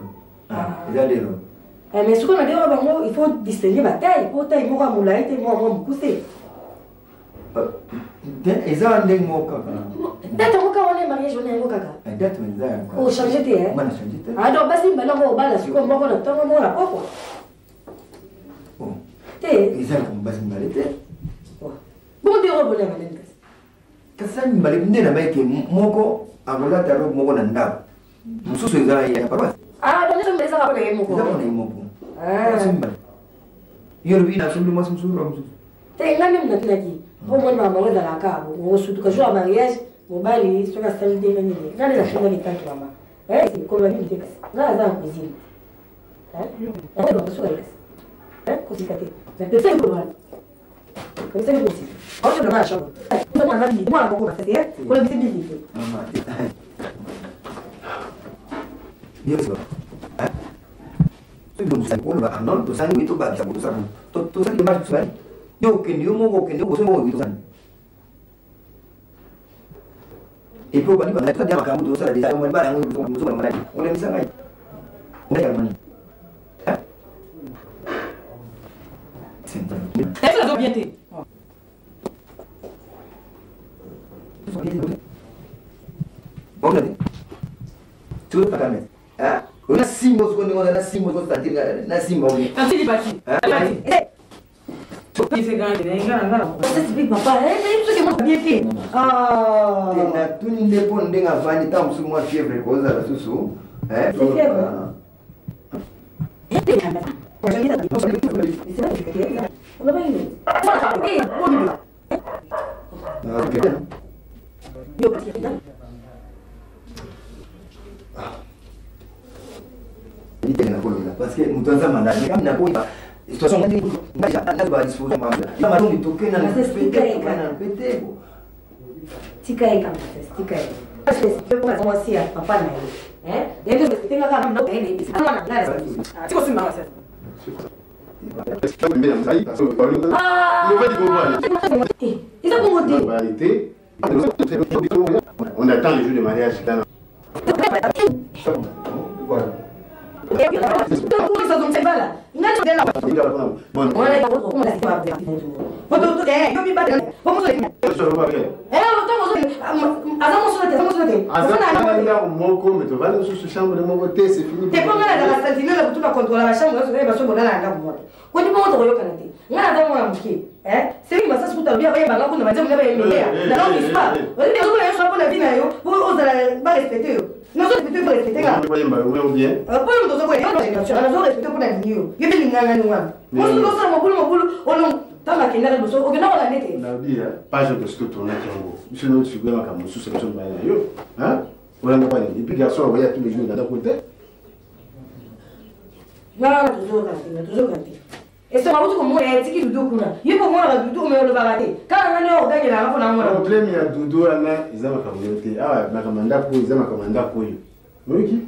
[SPEAKER 7] eza dero
[SPEAKER 2] mais siko na dero bango il faut distinguer bataille pour taille mo moula ite mo mukuse
[SPEAKER 7] eza ndenge moko
[SPEAKER 2] date moka wana mariage wana yango kaka
[SPEAKER 7] date wenza yango
[SPEAKER 2] oh changer te
[SPEAKER 7] mana changer te
[SPEAKER 2] donc basi mbala ngo bala siko moko na tongo mo la poko
[SPEAKER 7] oh
[SPEAKER 2] te
[SPEAKER 7] eza ko basi mbala te
[SPEAKER 2] bon de robole manen
[SPEAKER 7] kasa mbala nde na baike moko agola taro moko na ndabo mususu eza ya paroisse
[SPEAKER 2] donc ça me eza ko na moko
[SPEAKER 7] eza ko na moko mbala yoro bina sumbi mo mususu
[SPEAKER 2] te ngani mnatinaki au moins maman est dans la cave on se tout jour à mariage mon bali sur la salle des venus là les achats dans les temps maman c'est comme la vie de là dans la cuisine on est dans le soir qu'est-ce que c'est c'est pour moi comme ça aussi on se dans la chambre on va dire moi on va faire pour la visibilité
[SPEAKER 7] yes non to sangi to ba bisa to sabu to sangi ma to sangi yo ke ni mo ke ni ko so mo to sangi e pro bani ba ta dia makamu to sala dia mo ba yang mo so ba mari oleh misalnya udah yang mana
[SPEAKER 8] Est-ce que bien été?
[SPEAKER 7] Bon, tu veux pas calmer? Hein? On a 6 mots qu'on a 6 mots qu'on a dit, on a 6 mots.
[SPEAKER 8] Quand tu dis parti. Tu sais quand il est là, ça t'explique papa, mais tu sais bien été. Ah.
[SPEAKER 7] Na tout ne dépend d'enga vani tam sur moi fièvre cause la susu. Hein?
[SPEAKER 14] C'est fièvre.
[SPEAKER 7] Parce que nous avons un mandat, nous avons une situation qui est à disposition. Il m'a dit que nous avons pété.
[SPEAKER 14] Tika eka mtesi, tika eka. Parce que c'est pour moi aussi à papa na yeye. Hein? Ndio ndio tenga kama ndo ende hivi. Kama na ngara. Tiko simama sasa.
[SPEAKER 9] On attend le jour de mariage. Page de ce que tu as dit, je ne suis pas comme sous cette zone. Hein? Voilà, et puis garçon, vous voyez tous les jours dans côté.
[SPEAKER 14] Non, toujours quand et c'est pas comme moi, c'est qui doudou kuna. Il faut moi la doudou mais le baraté. Quand on est au gars il a pas na moi.
[SPEAKER 9] Le problème il y a doudou là, ils ont ma communauté. Ah, ma commanda pour ils ont ma commanda pour eux. Oui qui?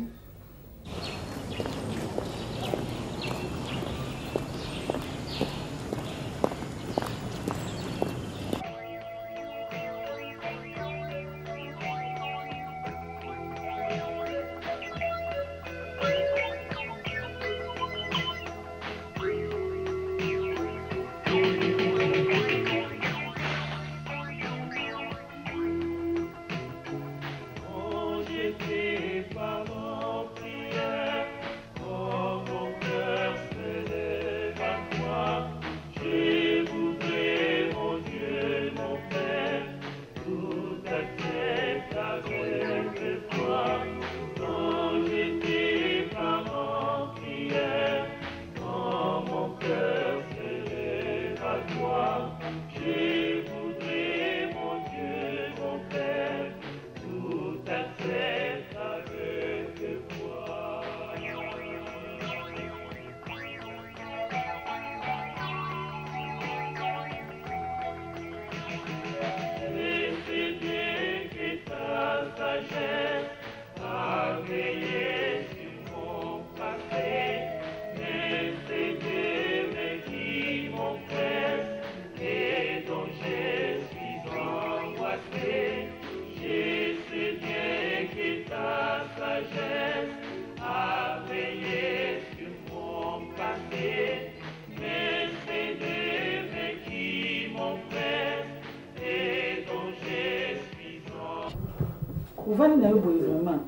[SPEAKER 8] Uvani na yobo vraiment.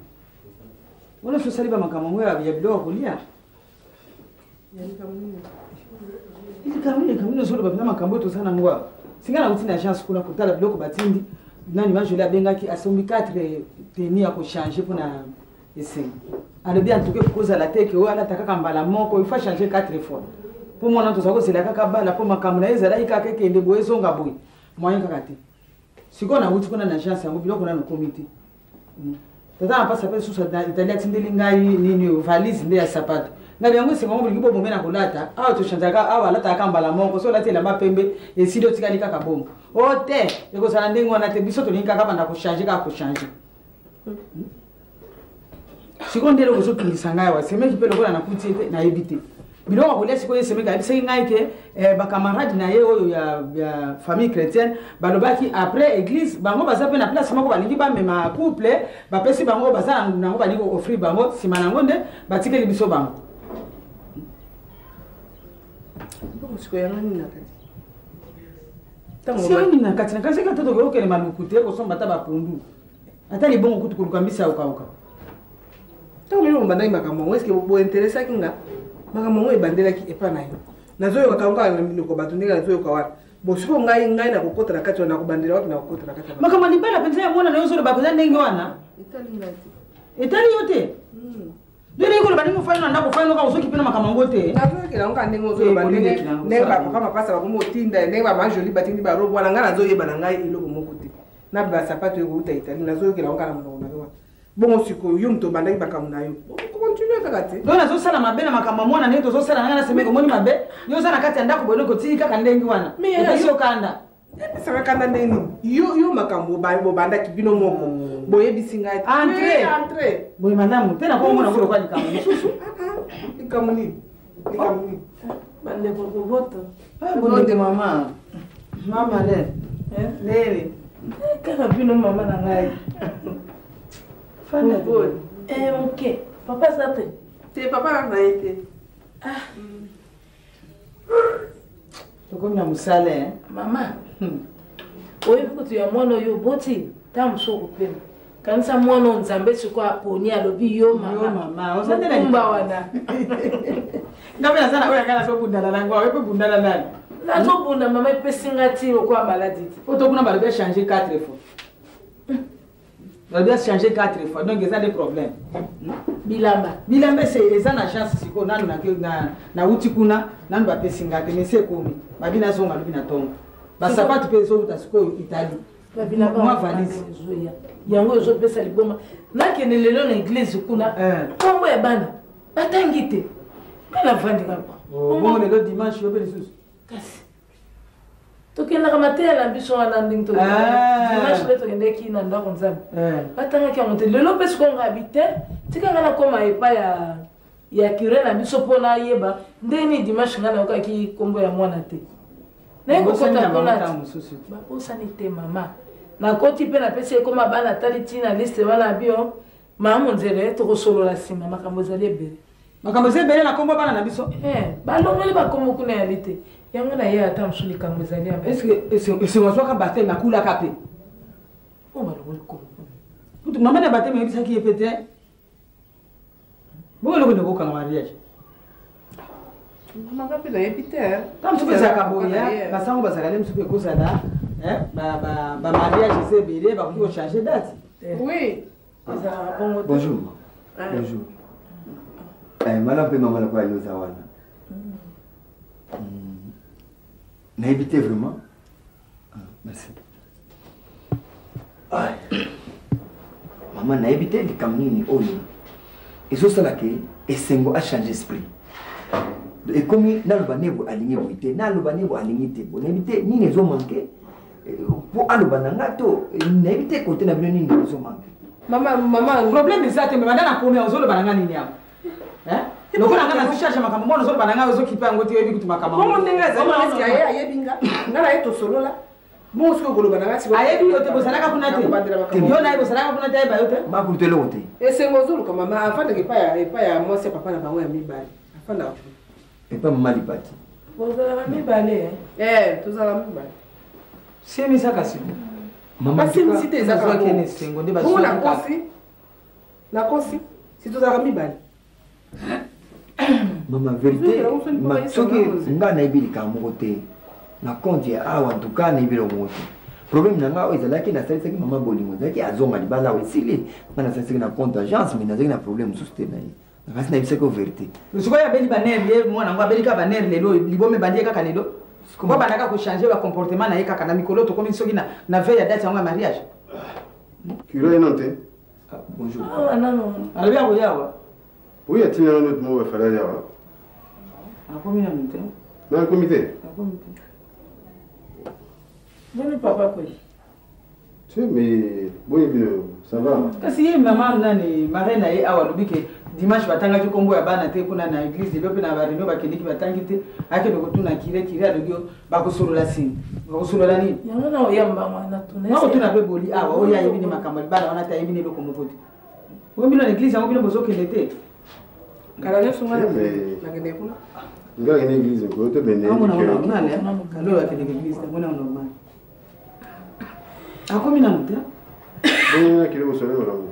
[SPEAKER 8] Wala sosali ba makambo ya bido kulia. Ili kamuni solo ba makambo to sana ngwa. Singana utina chance kula kutala biloko batindi. Nani ba joli abengaki asombi 4 teni ko changer pour na essayer. Alors bien en tout cas cause la tête que wala takaka mbala moko il faut changer 4 fois. Pour moi non to sako c'est la kaka bala pour makambo na ezala ikaka kende boyezo ngaboy. Moyen kakati. Siko na uti kuna na chance yango biloko na no comité. Tata apa sape susa da Italia tindeli ngai nini valise nde ya sapato. Ngabi yango singo mbuli kibo bomena kulata. Awa to chanzaka awa lata kambala moko so lati la mapembe esido tikali kaka bombo. Ote eko sala ndengo na te biso to linka kapa nda ko changer ka ko changer. Siko ndelo ko so tulisanga wa seme kipelo kola na kuti na ebite. biloko kolia sikoyo esemeka yebisaki ngai ke bacamarade na ye oyo ya famille chrétienne balobaki après église bango baza mpe na place moko balingi bamema couple bapesi bango baza nango balingi offrir bango nsima nango nde batikeli biso bango sioni na kati na kasi ka toto kokokele maluku te kosomba ata bapundu ata libongo kutu koluka mbisi ya ukauka
[SPEAKER 2] ntango milongo bandaki makambo yango eske bointeresaki nga makambo yango ebandelaki epa na yo nazoyoka kaka na minoko bato ndenge nazoyoka wana bosiko ngai nakokota na kati wana nakobandela wapi nakokota na kati
[SPEAKER 8] makambo libala mpenza ya mwana na yo ozoloba mpenza ndenge wana etali yo te ndenge koloba ndenge ofali na ndako ofali noka ozoki mpe na makambo yango te
[SPEAKER 2] nazoyokela ngo ka ndenge ozoloba ndenge bapapa mapasa bakomi otinda ndenge bamajoli batindi barobo wana ngai nazoyeba na ngai eloko moko te na basapato ekouta itali nazoyokela ngo ka na monoko na yo wana bongo sikoyo yo moto obandaki makambo na yo okontinue kaka te
[SPEAKER 8] donc nazosala mabe na makambo ya mwana ndenge tozosala na ngai nasemeki omoni mabe yo oza na kati ya ndako boyoni kotiki kaka ndenge wana epesi okanda
[SPEAKER 2] epesaka kanda ndenge nini yo makambo bobandaki bino moko boyebisi ngai
[SPEAKER 8] entre boye madamu te nakomona ngo lokwa likambo mosusu
[SPEAKER 2] likambo nini
[SPEAKER 14] bandeko kobota
[SPEAKER 8] bonde mama le lele
[SPEAKER 14] kaka bino mama na ngai ok papa eza te
[SPEAKER 2] papa na ye te
[SPEAKER 8] tokomi na mosala
[SPEAKER 14] mama oyebi kutu ya mwana oyo oboti ta mosu okopema kanisa mwana oyo nzambe siko aponi alobi yo mamakumba wana
[SPEAKER 8] ngabe nazala oyo akala azobundala nango awe mpe bundala nani
[SPEAKER 14] nazobunda mama epesi nga ti lokola maladi ti
[SPEAKER 8] po tokuna balobi achange 4 fois balobi achange 4 fois donc eza des problèmes bilamba eza na chance sikoyo nanu nauti kuna nanu bapesi nga te mesi ekomi babi nazonga lobi na ntongo basapatu mpe ezouta sikoyo itali mwa valise
[SPEAKER 14] yango ezopesa liboma nakende lelo na eglise kuna nkombo ya bana batangi te bana vandi kapa
[SPEAKER 8] bongo lelo dimanche yo mpe lisusu
[SPEAKER 14] kasi tokendaka mateya na biso wana ndenge dimanche nde tokendeki na ndako nzambe batangaki yango te lelo mpe sikoyo ngabi te tikanga nakoma epa ya cure na biso mpo nayeba ndeni dimanche nga nayokaki nkombo ya mwana te nayekokota mpona babosani te mama nakoti mpe napesi ekoma bana tali ntina liste wana bio mama nzela tokosolola nsima makambo ezali ebele
[SPEAKER 8] makambo eza ebele na nkombo bana na biso
[SPEAKER 14] balongoli bakombo kuna yali te yango na ye ata mosu likambo ezali
[SPEAKER 8] esengo azwaka bateme akulaka mpe
[SPEAKER 14] balongoli kombo
[SPEAKER 8] kutu mama na bateme oyebisaki ye mpe te bongo eloko nekokanga mariage
[SPEAKER 2] mama mpe nayebi te
[SPEAKER 8] ta mosu mpe ezalaka boye basango bazalaka nde mosu mpe ekozala bamariage eza ebele bakoki kochange date
[SPEAKER 7] bonjour bonjour mala mpe mama lokola yoza wana nayebi te vraiment merci mama nayebi te likambo nini oyo ezosala ke esengo achange esprit ekomi naloba nebo alingi boye te naloba nebo alingi te bo nayebi te nini ezomanke mpo aloba na nga to nayebi te kote na bino nini ezomanke
[SPEAKER 2] mama
[SPEAKER 8] problème eza te mebanda na komi ozoloba na nga nini yango lokola nga nazocharge makambo mona ozoloba na nga ozokipa yango te oyebi kutu makambo
[SPEAKER 2] bongo ndenge ezali ayebi nga nga na ye tosolola bongo soki okoloba na nga
[SPEAKER 8] ayebi yo te bozalaka kuna te yo na ye bozalaka kuna te ayeba yo te
[SPEAKER 7] makulu te eloko te
[SPEAKER 2] esengo ozoluka mama afandaka epa ya mwasi ya papa na bango ya mibale afandaka
[SPEAKER 7] epa mama lipati
[SPEAKER 14] bozalaka mibale
[SPEAKER 2] tozala mibale
[SPEAKER 8] semisaka siko
[SPEAKER 2] basimisi te ezakakene
[SPEAKER 8] esengo nde
[SPEAKER 2] bongo nakosi si tozalaka mibale
[SPEAKER 7] mama vérité soki nga nayebi likambo moko te na compte ya awa ntuka nayebi eloko moko te problème na nga oyo ezalaki nasalisaki mama bolingo ezalaki azonga libala awa esili nga nasalisaki na compte agence mais nazalaki na problème mosusu te na ye nakasi nayebisaki o vérité
[SPEAKER 8] sikoyo abeli banere ye mwana yango abelika banere lelo liboma ebandi ye kaka lelo po bandaka kochange bacomportement na ye kaka na mikolo tokomi soki na veille ya date yango ya mariage
[SPEAKER 9] kilo ye non te
[SPEAKER 7] bonjour
[SPEAKER 8] alobi akoya awa
[SPEAKER 9] oui atina nano tumo bafalali awa
[SPEAKER 8] akomi na mite
[SPEAKER 9] nakomi te
[SPEAKER 14] boni papa kweli
[SPEAKER 9] tu mais boye bino ça va
[SPEAKER 8] kasi ye mama nani mare na ye awa alobi ke dimanche batangaki kombo ya bana te kuna na église lelo mpe na bareunion bakendeki batangi te akende kotuna kire alobi bakosolola sini bakosolola nini
[SPEAKER 2] yango na oyamba mwana
[SPEAKER 8] nakotuna mpe boli awa oyo ayebi ne makambo libala wana te ayebi ne eloko moko te oyo bino na église yango bino bozokende te
[SPEAKER 2] kala nyonso nga nakende kuna
[SPEAKER 9] nga kende église ko to bene
[SPEAKER 8] amona normal kalo akende église amona normal akomi na muta
[SPEAKER 9] bonga kile bosole malamu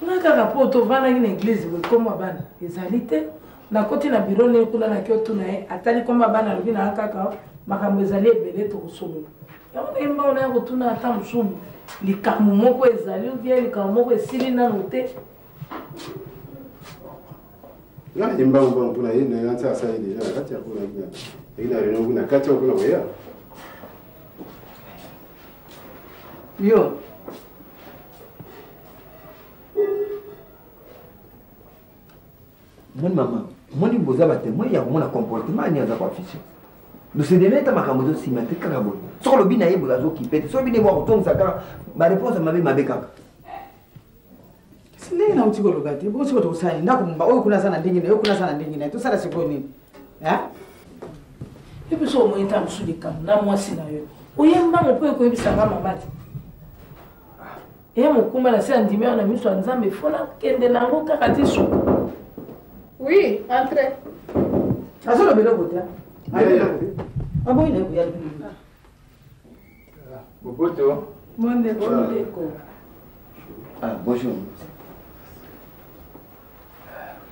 [SPEAKER 2] nga kaka mpo tovandaki na église bokomwa bana ezali te nakoti na biro ne kuna naki otuna ye atali komba bana alobi na kaka makambo ezali ebele tokosolola yango nayemba ona ya kotuna ata mosumu likambo moko ezali ubie likambo moko esili nano te
[SPEAKER 9] nga yembango bango mpona ye na nti asali deja na kati ya kuna akina réunion kuna kati ya kuna koya
[SPEAKER 8] yo
[SPEAKER 7] moni mama moni boza batémoin ya komona comportement ani aza koaffiche dosedele ata makambo ezosima te kaka boye soko lobi na ye boye azokipe te so lobi ne bo akotongisa kaka baréponse mabe kaka
[SPEAKER 8] ndenge na uti koloba te boko siko tokosala ndako mba oyo kuna aza na ndenge na yo kuna aza na ndenge na ye tosala sikoyo nini
[SPEAKER 2] yo mpe so omoyeta mosu likambo na mwasi na yo oyembango mpo ekoyebisanga mama te eya mokumba na se ya ndimi na miso ya nzambe fona kende nango kaka te suku oui entre
[SPEAKER 8] azolobela okota aboyi na ekoya
[SPEAKER 16] Boboto.
[SPEAKER 2] Mondeko.
[SPEAKER 7] Ah, bonjour.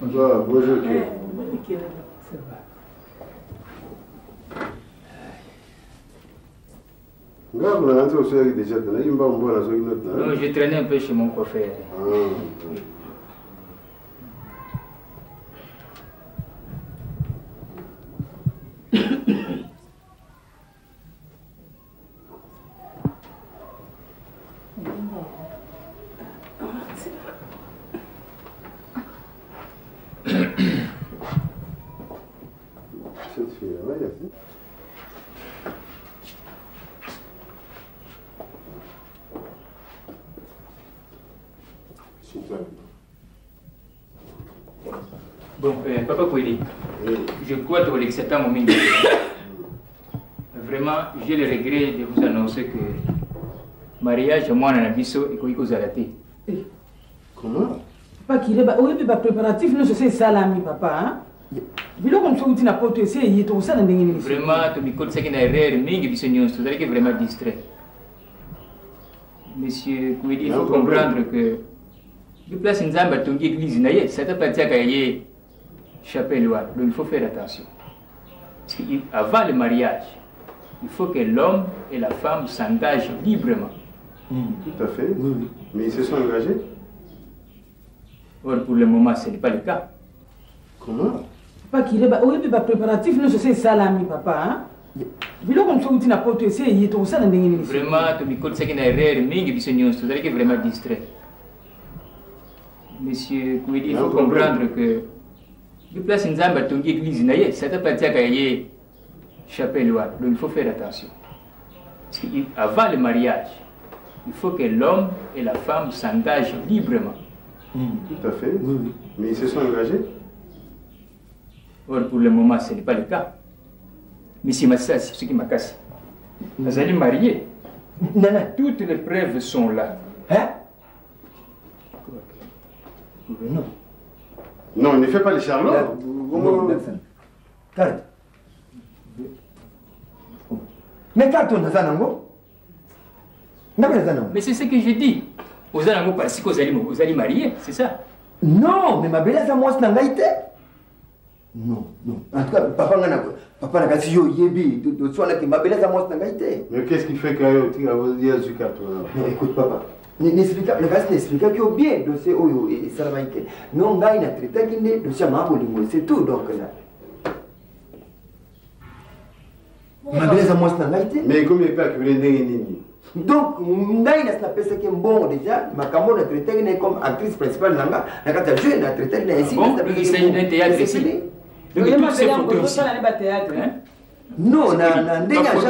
[SPEAKER 9] Bonjour. Bonjour.
[SPEAKER 16] Non, j'ai traîné un peu chez mon coiffeur.
[SPEAKER 9] Cette fille-là, il y a ça.
[SPEAKER 16] Bon, Papa Kouili, je crois que vous acceptez mon mini. Vraiment, j'ai le regret de vous annoncer que mariage, moi, on a biso et qu'on a raté.
[SPEAKER 9] Comment?
[SPEAKER 8] Papa Kireba, oui, mais préparatif, nous, c'est ça, l'ami, papa, hein? Bilo comme ça, tu n'as pas tout essayé, il est tout ça dans les
[SPEAKER 16] Vraiment, tu me comptes ça qui n'a erreur, mais il est vraiment distrait. Monsieur Kouili, il faut comprendre que de place une zamba ton église naïe, ça t'a parti à cahier chapelle donc il faut faire attention. Parce qu'avant le mariage, il faut que l'homme et la femme s'engagent librement.
[SPEAKER 9] Tout à fait. Oui. Mais ils se sont engagés?
[SPEAKER 16] Or, pour le moment, ce n'est pas le cas.
[SPEAKER 9] Comment?
[SPEAKER 8] Papa Kireba, oui, mais préparatif, nous, c'est ça, l'ami, papa, hein? Bilo comme ça, tu n'as pas tout essayé, il est tout ça dans les
[SPEAKER 16] Vraiment, tu me comptes ça qui n'a erreur, mais il est vraiment distrait. Monsieur Kouidi, il faut comprendre que de place une zamba ton église naïe, ça t'a parti à cahier chapelle donc il faut faire attention. Parce qu'avant le mariage, il faut que l'homme et la femme s'engagent librement.
[SPEAKER 9] Tout à fait. Oui. Mais ils se sont engagés?
[SPEAKER 16] Or, pour le moment, ce n'est pas le cas. Mais si c'est ce qui m'a cassé. Vous allez marier. Toutes les preuves sont là.
[SPEAKER 7] Hein?
[SPEAKER 9] Non. Non, ne fais pas les charlots.
[SPEAKER 7] Carte. Mais carte, on a ça, non?
[SPEAKER 16] Mais c'est ce que je dis. Vous allez parce que vous allez marier, c'est ça?
[SPEAKER 7] Non, mais ma belle, ça moi, c'est un non, non. En tout cas, papa n'a pas dit yebi, de soi là qui m'a belle, ça moi, c'est un
[SPEAKER 9] mais qu'est-ce qui fait que tu as dit du carte?
[SPEAKER 7] Non, écoute, papa. N'explique pas, le gars n'explique pas qu'il y a bien dossier Oyo et Salamaïke. Non, on a traité qui est dossier Mabolingo, c'est tout donc là. Ma belle, ça moi, c'est un
[SPEAKER 9] mais comme il peut accumuler des ennemis.
[SPEAKER 7] Donc, Ndaï n'a pas pensé qu'il est bon déjà, ma camarade a traité qui est comme actrice principale, n'a pas joué, n'a traité qui est ici.
[SPEAKER 16] Bon, il s'agit d'un théâtre ici. Donc, tout c'est photo ici.
[SPEAKER 7] Non, on a un dégagement.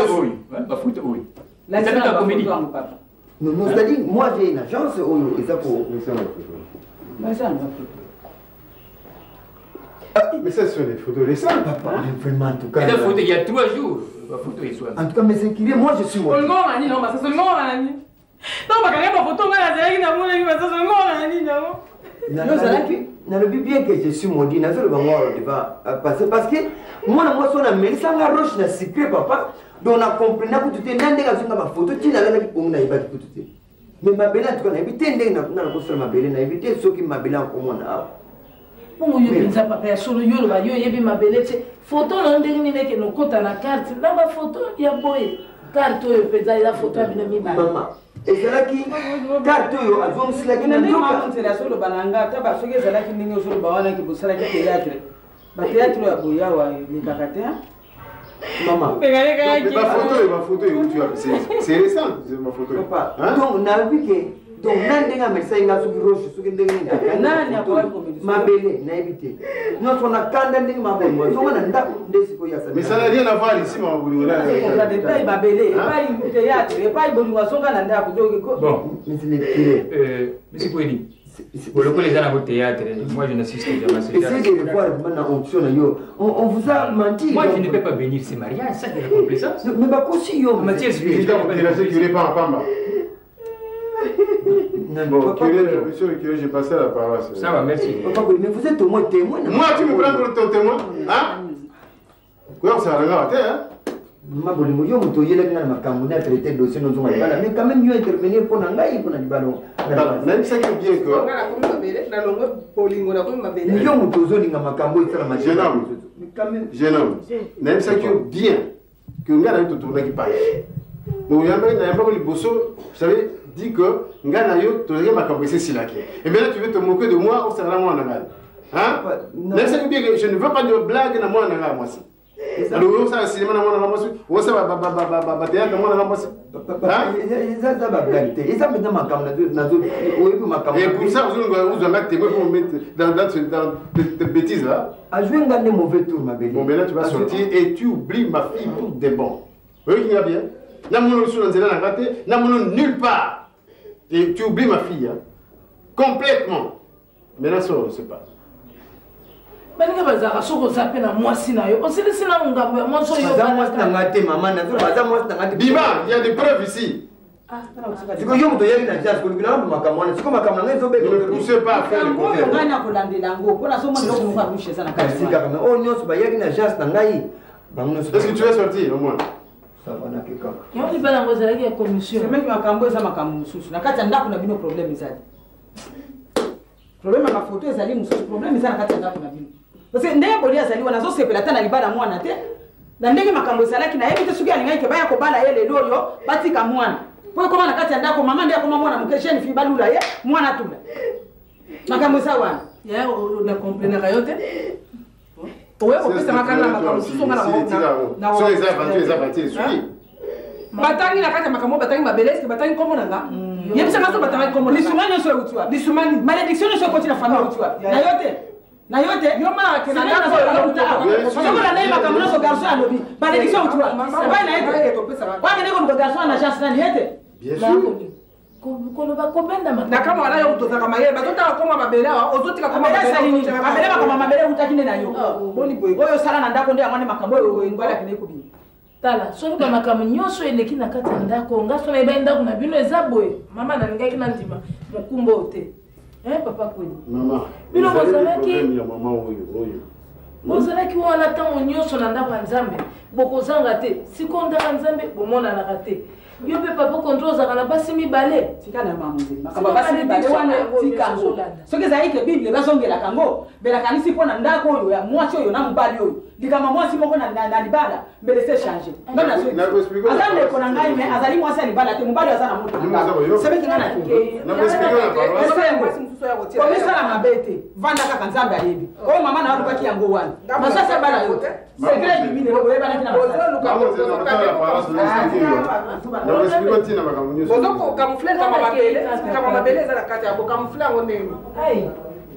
[SPEAKER 16] Pas photo, oui.
[SPEAKER 8] La comédie.
[SPEAKER 7] Non, c'est-à-dire, moi j'ai une agence, et ça pour.
[SPEAKER 9] Mais ça, ce sont des photos récentes.
[SPEAKER 7] Papa, vraiment, en tout cas.
[SPEAKER 16] Et la photo, il y a 3 jours. La photo est soit.
[SPEAKER 7] En tout cas, mes inquiétudes, moi, je suis moi.
[SPEAKER 13] Non, Nani, non, c'est seulement Nani. Non, ma carrière, ma photo, on a la série, mais c'est seulement Nani, non.
[SPEAKER 7] nalobi bien que je suis maudit nazoloba ngo deva passer parce que mwana mwasi wana amelisanga roche na secret papa donc na comprendre kutu te na ndenge azonga bafoto ntina alangaki bongo nayebaki kutu te mais mabele en tout cas nayebi te ndenge nakunga na kosala mabele nayebi te soki mabele akomona awa
[SPEAKER 14] bongo yo mpenza papa ya solo yo loba yo oyebi mabele te foto na ndenge nini eke nokota na carte na bafoto ya boye carte oyo mpenza eza foto ya bino mibale
[SPEAKER 7] ezalaki carte oyo azongiselaki na
[SPEAKER 8] nzela azoloba na nga ata basoki ezalaki ndenge ozoloba wanaki bosalaki théâtre batéâtre oyo ya boye awa elekaka te
[SPEAKER 7] maman
[SPEAKER 9] ma photo c'est récent ma photo
[SPEAKER 7] donc nayebi ke donc na ndenge amelisa ye nga soki roche soki ndenge mabele nayebi te nyonso nakanda ndenge mabongo azonga na ndako nde sikoyo yasa
[SPEAKER 9] mais ça n'a rien à voir ici ma bolingo
[SPEAKER 8] epai mabele epai théâtre epai bolingo azonga na ndako
[SPEAKER 16] bon monsieur Kouedi pour le coup les gens au théâtre moi je n'assiste jamais à ce genre
[SPEAKER 7] essayez de voir maintenant option on vous a menti
[SPEAKER 16] moi je ne peux pas venir ce mariage ça c'est la complaisance
[SPEAKER 7] mais bah aussi yo
[SPEAKER 16] Mathieu
[SPEAKER 9] explique curé par Pamba. Bon, monsieur le curé, j'ai passé la parole.
[SPEAKER 16] Ça va, merci.
[SPEAKER 7] Mais vous êtes au moins témoin.
[SPEAKER 9] Moi, tu me prends pour ton témoin? Hein? Quoi, ça regarde, hein?
[SPEAKER 7] Ma bolingo yo moto yele ngana makambo na traité dossier no zonga libala mais quand même yo intervenir pour nangai pour na libalo
[SPEAKER 9] même ça qui est bien que
[SPEAKER 2] ngana ko mabele na longo bolingo na ko mabele
[SPEAKER 7] yo moto zo linga makambo itala ma
[SPEAKER 9] jeune homme même ça qui est bien que ngana yo tourner qui page bon yamba na yamba li bosso vous savez dit que ngana yo tourner makambo c'est silaki et maintenant tu veux te moquer de moi au salon moi nangal hein même ça qui est bien que je ne veux pas de blague na moi nangal moi aussi alors ça cinéma na mwana ngamos o ça ba théâtre mwana ngamos
[SPEAKER 7] ça ça ba blague et ça maintenant makambo na zo oyebi makambo
[SPEAKER 9] et pour ça vous en acte pour mettre dans des bêtises là
[SPEAKER 7] a jouer ngane mauvais tour ma belle
[SPEAKER 9] bon maintenant tu vas sortir et tu oublies ma fille pour des bons oui qui va bien na mono sur nzela na raté na mono nulle part et tu oublies ma fille hein complètement maintenant ça on ne sait pas
[SPEAKER 14] baninga bazaka soko zape na mwasi na yo osilisi na ngambo ya mwasi oyo
[SPEAKER 7] mwasi na ngate mama na zo baza mwasi na ngate
[SPEAKER 9] Bima il y a des preuves ici
[SPEAKER 7] siko yo moto yeli na jazz ko libila ndo makambo na siko makambo na ngezo be
[SPEAKER 9] ne poussez pas à faire le
[SPEAKER 8] contraire ngani akolandela ngo pona so mwana lokumuka rushe sana
[SPEAKER 7] kasi kaka na o nyonso ba yeli na jazz na ngai bango
[SPEAKER 9] est-ce que tu es sorti au moins
[SPEAKER 7] ça va na keka
[SPEAKER 14] yo libala ngo zalaki ya commission
[SPEAKER 8] c'est même makambo eza makambo mususu na kati ndako na bino problème ezali problème ma photo ezali mususu problème ezali na kati ndako na bino parce que ndenge boli azaliwa nazosepela ata na libala mwana te na ndenge makambo ezalaki na yebi te soki alingai ke baya kobala ye lelo oyo batika mwana po ekoma na kati ya ndako mama nde akoma mwana moke jeune fille balula ye mwana tula makambo eza wana
[SPEAKER 14] ya na comprendre yo te oye kopesa makala na makambo susu nga
[SPEAKER 9] na so les avantages suivi
[SPEAKER 14] batangi na kati ya makambo batangi mabele eske batangi kombo na nga yebisa maso batangi kombo
[SPEAKER 8] lisumani nyonso eutwa lisumani malédiction nyonso ekoti na famille eutwa na yo te na yote yo ma ke na ndako soko na nayi makambo na so garçon alobi malédiction utwa ba na yete wa ke neko ngo garçon na chance na yete
[SPEAKER 9] bien sûr
[SPEAKER 14] ko ba kopenda
[SPEAKER 8] na kama wala yo utotaka mayele batota koma mabele awa ozotika koma mabele makoma mabele utakine na yo boni boy oyo sala na ndako nde amane makambo oyo ngwala kine ko bi
[SPEAKER 14] tala soki ba makambo nyonso eleki na kati ya ndako ngaso na eba ndako na bino eza boye mama na ngaki na ndima mokumbo te papa Kouedi
[SPEAKER 9] maman
[SPEAKER 14] bino bozalaki
[SPEAKER 9] ya mama oyo
[SPEAKER 14] bozalaki wana ntango nyonso na ndako ya nzambe bokozanga te siko ndako ya nzambe bomonanaka te yo mpe papa kontro ozalaka na basi mibale
[SPEAKER 8] tika na mamuzeli makambo basi mibale wana tikango soki ezalaki ke bible bazongelaka ngo belakanisi mpo na ndako oyo ya mwasi oyo na mobali oyo likama mwasi moko na libala mbele se change aza ndeko na ngai me azali mwasi ya libala te mobali aza na moto sebeki nga na komisala mabe te vanda kaka nzambe ayebi oyo mama na alukaki yango wana masasa bala yo sekret bimine oyebanaki na
[SPEAKER 2] bozoko kamufle kama mabele eza na kati ya bokamufle yango ndenge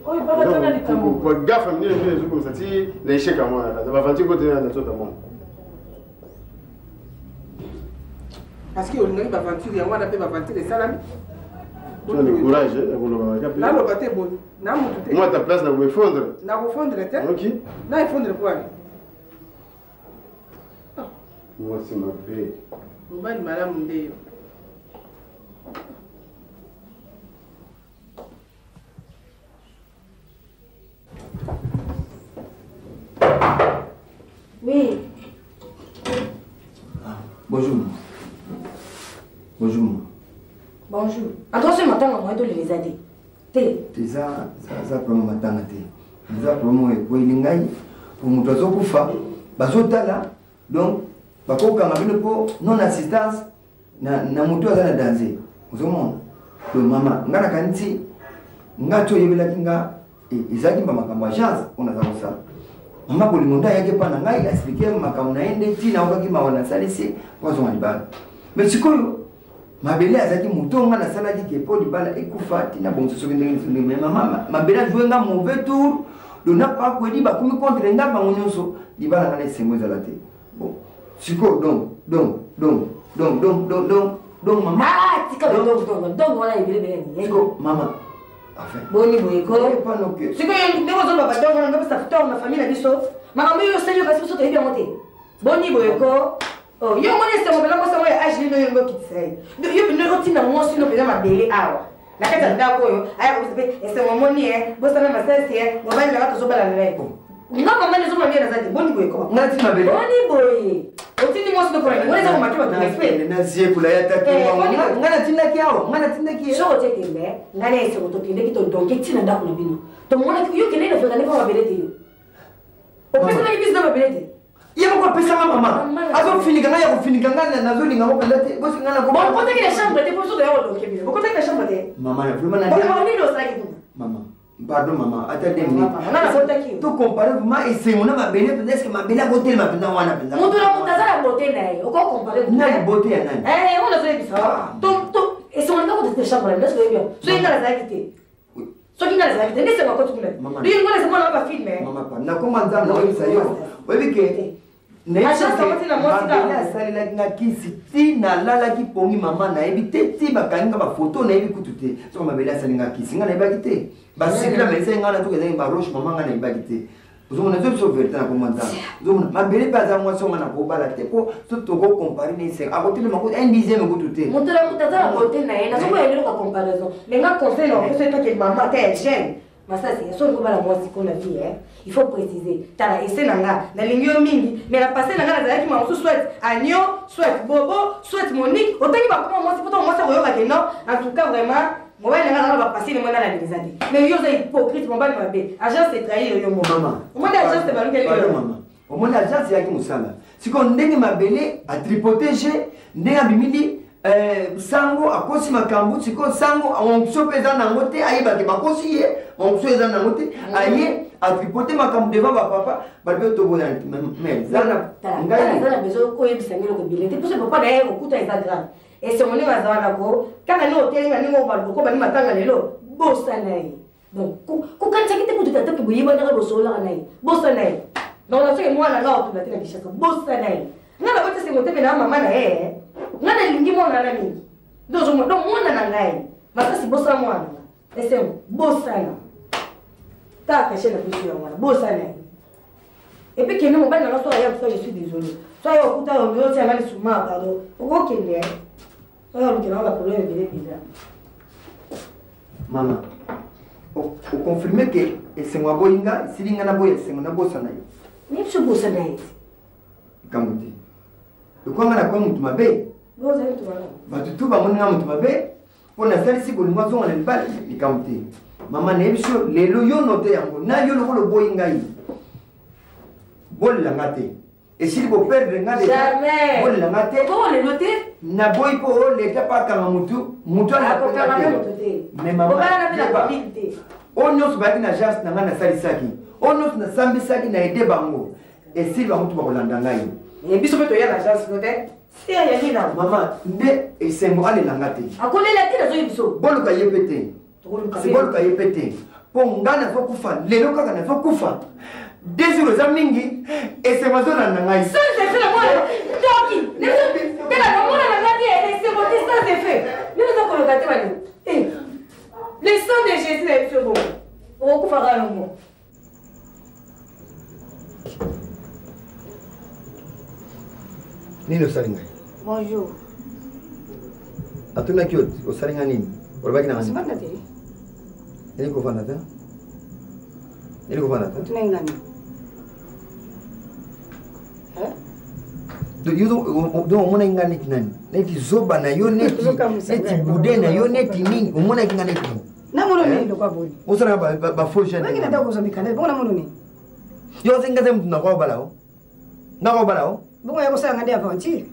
[SPEAKER 14] oyo bakatana likambo
[SPEAKER 9] gafa mine mine ezokomisa ti na échec ya mwana kaza bavanti kote na nzota mwana
[SPEAKER 2] parce que olingaki baventure yango wana mpe baventure esalami
[SPEAKER 9] Tu as le courage, hein?
[SPEAKER 2] Là, le bâté bon.
[SPEAKER 9] Moi, à ta place, là, vous me fondre.
[SPEAKER 2] Là, vous fondre,
[SPEAKER 9] ok.
[SPEAKER 2] Là, il fondre quoi?
[SPEAKER 9] Moi, c'est ma paix.
[SPEAKER 2] Vous m'avez madame Ndeo.
[SPEAKER 14] Oui.
[SPEAKER 7] Bonjour. Bonjour.
[SPEAKER 14] Bonjour. Attention, matin, on va te les aider.
[SPEAKER 7] Ça promo matanga te. Ça promo e boilingai pour mutu azokufa bazotala donc bakokanga bino po non assistance na mutu aza na danger ozomona to mama ngana kanti ngato yebelaki nga ezalaki mba makambo ya chance mpona aza kosala mama bolingo nda ayaki mpa na ngai aexplike makambo na ye nde ntina okaki mawa nasalisi mpo azonga libala mais sikoyo mabele azaki moto nga nasalaki ke po libala ekufa tina bonso soki ndenge ndenge mama mabele ajoué nga mauvais tour dona pa kwedi bakomi contre nga bango nyonso libala nga na esengo ezala te bon sikoyo donc mama
[SPEAKER 14] tika donc wana ebele bele ni
[SPEAKER 7] sikoyo mama enfin
[SPEAKER 14] boni boyeko
[SPEAKER 7] pas no que
[SPEAKER 14] sikoyo ndeko zo baba donc wana ngapesa futa na famille na biso makambo yo sérieux kasi biso toyebi yango te boni boyeko oh, yo moni esengo bela kosa moya age lino yo ngokitisa yo bino otina mwasi no bela mabele awa na kati ya ndako oyo aya kosepe esengo moni bosana masasi mobali na bato zobala leko nga mama nezo mabia na zati boni boye koma
[SPEAKER 7] ngati mabele
[SPEAKER 14] boni boye otini mwasi no kona ngone za kumakiwa tu respect
[SPEAKER 7] na zie kula ya taki ngana tinda kiao ngana tinda kiao
[SPEAKER 14] so otete me ngana esengo to kinde kito donke tina ndako na bino to mona yo kende na fanga ne kwa mabele te yo opesa na ibisi na mabele te
[SPEAKER 7] yeba ko pesa mama azo finika nga ya kufinika nga na zoli nga ko pelate bosi nga na ko
[SPEAKER 14] bon côté que la chambre te poso de haut donc bien bon côté que la chambre te
[SPEAKER 7] mama na vraiment na
[SPEAKER 14] bon ni lo sala kitu
[SPEAKER 7] mama pardon mama attendez minute
[SPEAKER 14] na fota ki
[SPEAKER 7] to comparer ma et na mabele peut-être que mabele a boté ma penda wana penda
[SPEAKER 14] mutu na mutazala boté na ye uko comparer
[SPEAKER 7] na boté ya nani
[SPEAKER 14] on a fait ça to et son nga ko de chambre là c'est bien so inga la zakite so kinga la zakite ndese kwa kotu kule ndio ngone sema na ba filme
[SPEAKER 7] mama pa na koma nzambe na wisa yo webike asalelaki nga kisi ti nalalaki pongi mama nayebi te ti bakangi nga bafoto nayebi kutu te soko mabele asali nga kisi nga nayebaki te basikila medecin nga na tuku ezangi baroche mama nga nayebaki te ozomona zo biso verité na koma nzambe ozomona mabele mpe aza mwasi onga na kobala te po so tokokompare na esenga akotelema kutu un dixième kutu te
[SPEAKER 14] moto na moto aza na bote na ye nazokoya eloko comparaison mais nga conseil na opeso etoke mama te gene masasi so ngobala mwasi ko na vie il faut préciser tala ese nanga na lingio mingi mais la passé nanga na zaki mamusu soit agneau soit bobo soit monique otaki ba comment mwasi poto mwasi koyoka ke non en tout cas vraiment mobali nanga na ba passé le mwana na lingizati mais yo za hypocrite mobali mabe agence c'est trahir yo
[SPEAKER 7] mama
[SPEAKER 14] mobali agence c'est baluke yo
[SPEAKER 7] mama omoni agence yaki musala siko ndenge mabele a tripotéger ndenge abimili sango akosi makambo siko sango onction mpe eza nango te ayebaki bakosi ye onction eza nango te aye atripote makambo devant bapapa bali mpe tobonana
[SPEAKER 14] ngai besoin koyebisa ngi eloko ebele te mposo papa na ye kokuta eza grave esengo ndenge aza wana ko kaka ndenge otelinga ndenge obaluko bani matanga lelo bosana ye donc kokanisaki te kutu tataki boyebanaka bosololaka na ye bosana ye donc nasoki mwana nga otunda te na kishasa bosana ye nga na bote sengo te mpe na mama na ye nga nalingi mwana na mingi donc mwana na ngai masasi bosana mwana esengo bosana ta caché la position mwana bosana et puis kende mobali na so ya je suis désolé so ya okuta on tia mali suma pardon okokende oyo mukena la problème de bizarre
[SPEAKER 7] mama o confirmer que esengo abolinga silinga na boye esengo na bosana yo
[SPEAKER 14] ni so bosana ye
[SPEAKER 7] kamuti lokwanga na kwa mutu mabe
[SPEAKER 14] bosana tu bana
[SPEAKER 7] batutu bamoni na mutu mabe pona salisi bolingo zonga na libala likamuti mama nayebi so lelo yo note yango na yo lokolo boyi ngai bolelanga te esili koperdre nga bolelanga te na boyi mpo leta pakanga mutu oyo nyonso bayaki na agence na ngai nasalisaki oyo nyonso nasambisaki na ede bango esili bango tu bakolanda ngai
[SPEAKER 14] biso mpe toya na agence no te
[SPEAKER 7] mama nde esengo alelanga te
[SPEAKER 14] akolela te nazoyi biso
[SPEAKER 7] boluka ye mpe te siboluka ye mpe te mpo nga nazokufa lelo kaka nazokufa deux jours eza mingi esengo azolanda ngai
[SPEAKER 14] Le sang de Jésus est fait bon. On va faire un mot.
[SPEAKER 7] Nini osali ngai?
[SPEAKER 4] Bonjour.
[SPEAKER 7] Atuna kiot, osali ngai nini? Olobaki na ngani?
[SPEAKER 4] Sibanda te.
[SPEAKER 7] Nini kofanda ta? Nini kofanda ta?
[SPEAKER 4] Atuna ngani?
[SPEAKER 7] Donc omona inga neti nani? Neti zoba na yo neti bude na yo neti nini? Omona inga neti nini?
[SPEAKER 4] Na mono nini ndo kwa boni?
[SPEAKER 7] Osala ba faux jeune.
[SPEAKER 4] Wewe ndio kuzomikana. Bona mono nini?
[SPEAKER 7] Yo zinga ze mtu nakwa balao. Nakwa balao.
[SPEAKER 4] Bongo ya kusala ngandi aventure.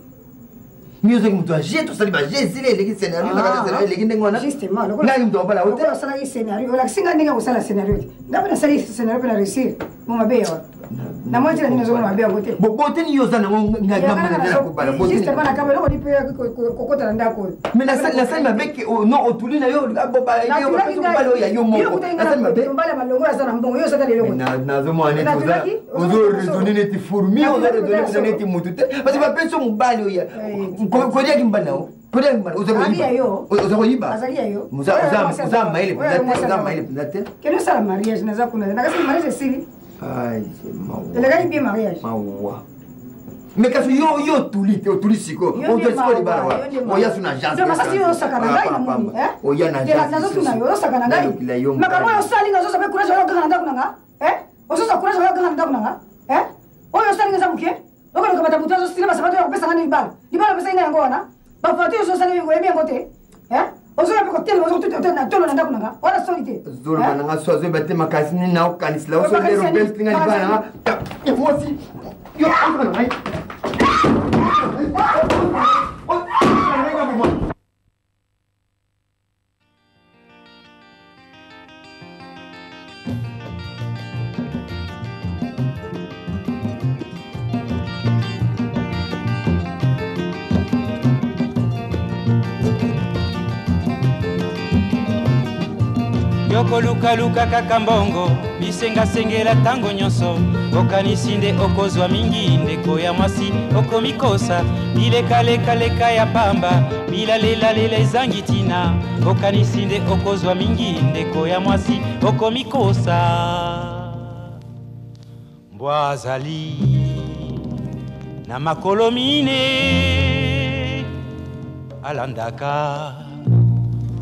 [SPEAKER 7] Music mtu aje to sali ba je zile leki scenario na kaka scenario leki ndengwana.
[SPEAKER 4] Justement,
[SPEAKER 7] ngai mtu balao.
[SPEAKER 4] Ukora sala hii scenario. La singa ndinga kusala scenario. Ngapi na sala scenario pena réussir. Mo mabeya. Na mwaje na ninazo mabeya ngote.
[SPEAKER 7] Bote ni yo sana ngamba na kubala. Bote.
[SPEAKER 4] Justement na kama loko dipe kokota ndako.
[SPEAKER 7] Mais la salle mabeki non otuli na yo aboba yo ba kubala ya yo moko. La salle mabeki
[SPEAKER 4] mbala malongo sana mbongo yo saka lelo.
[SPEAKER 7] Na zo mwana tuza. Ozo raisonner neti fourmi ozo raisonner neti mutute. Parce que ba peso mbali yo ya. Ko dia kimbala o. Ko dia kimbala ozo yiba. Ozo yiba.
[SPEAKER 4] Azalia yo.
[SPEAKER 7] Muza maile pendate.
[SPEAKER 4] Quel est ça le mariage na za kuna. Na kasi mariage siri.
[SPEAKER 7] Ai, c'est mawa.
[SPEAKER 4] Elegani bien mariage.
[SPEAKER 7] Mawa. Mais quand yo tuli siko. On te siko libara wa. Oya suna jazz.
[SPEAKER 4] Sio masasi yo sakana ngai na muni,
[SPEAKER 7] Oya na jazz.
[SPEAKER 4] Nazo tuna yo sakana ngai. Makamo yo sali ngazo sabe kuraje yo gana ndaku nanga. Oso sa kuraje yo gana ndaku nanga. Oyo sali ngaza muke. Oko ndo kabata mutazo sile basabato yo pesa ngani libara. Libara pesa ina ngona. Ba fatu yo sali yo emi ngote. Ozo ya ko tele ozo tutu na tolo ndaku nanga. Wala solite.
[SPEAKER 7] Zoro mananga so azo bate makasini na okanisla oso le robel tinga libara. Moi aussi. Yo ana ngai.
[SPEAKER 1] Yoko luka luka kaka mbongo bisenga sengela tango nyonso okanisi nde okozwa mingi ndeko ya mwasi okomikosa bileka ya pamba bilalelela ezangi tina okanisi nde okozwa mingi ndeko ya mwasi okomikosa mbwa azali na makolo mine alandaka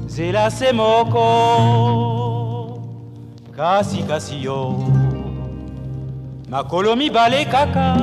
[SPEAKER 1] zela se moko kasi yo makolo mibale kaka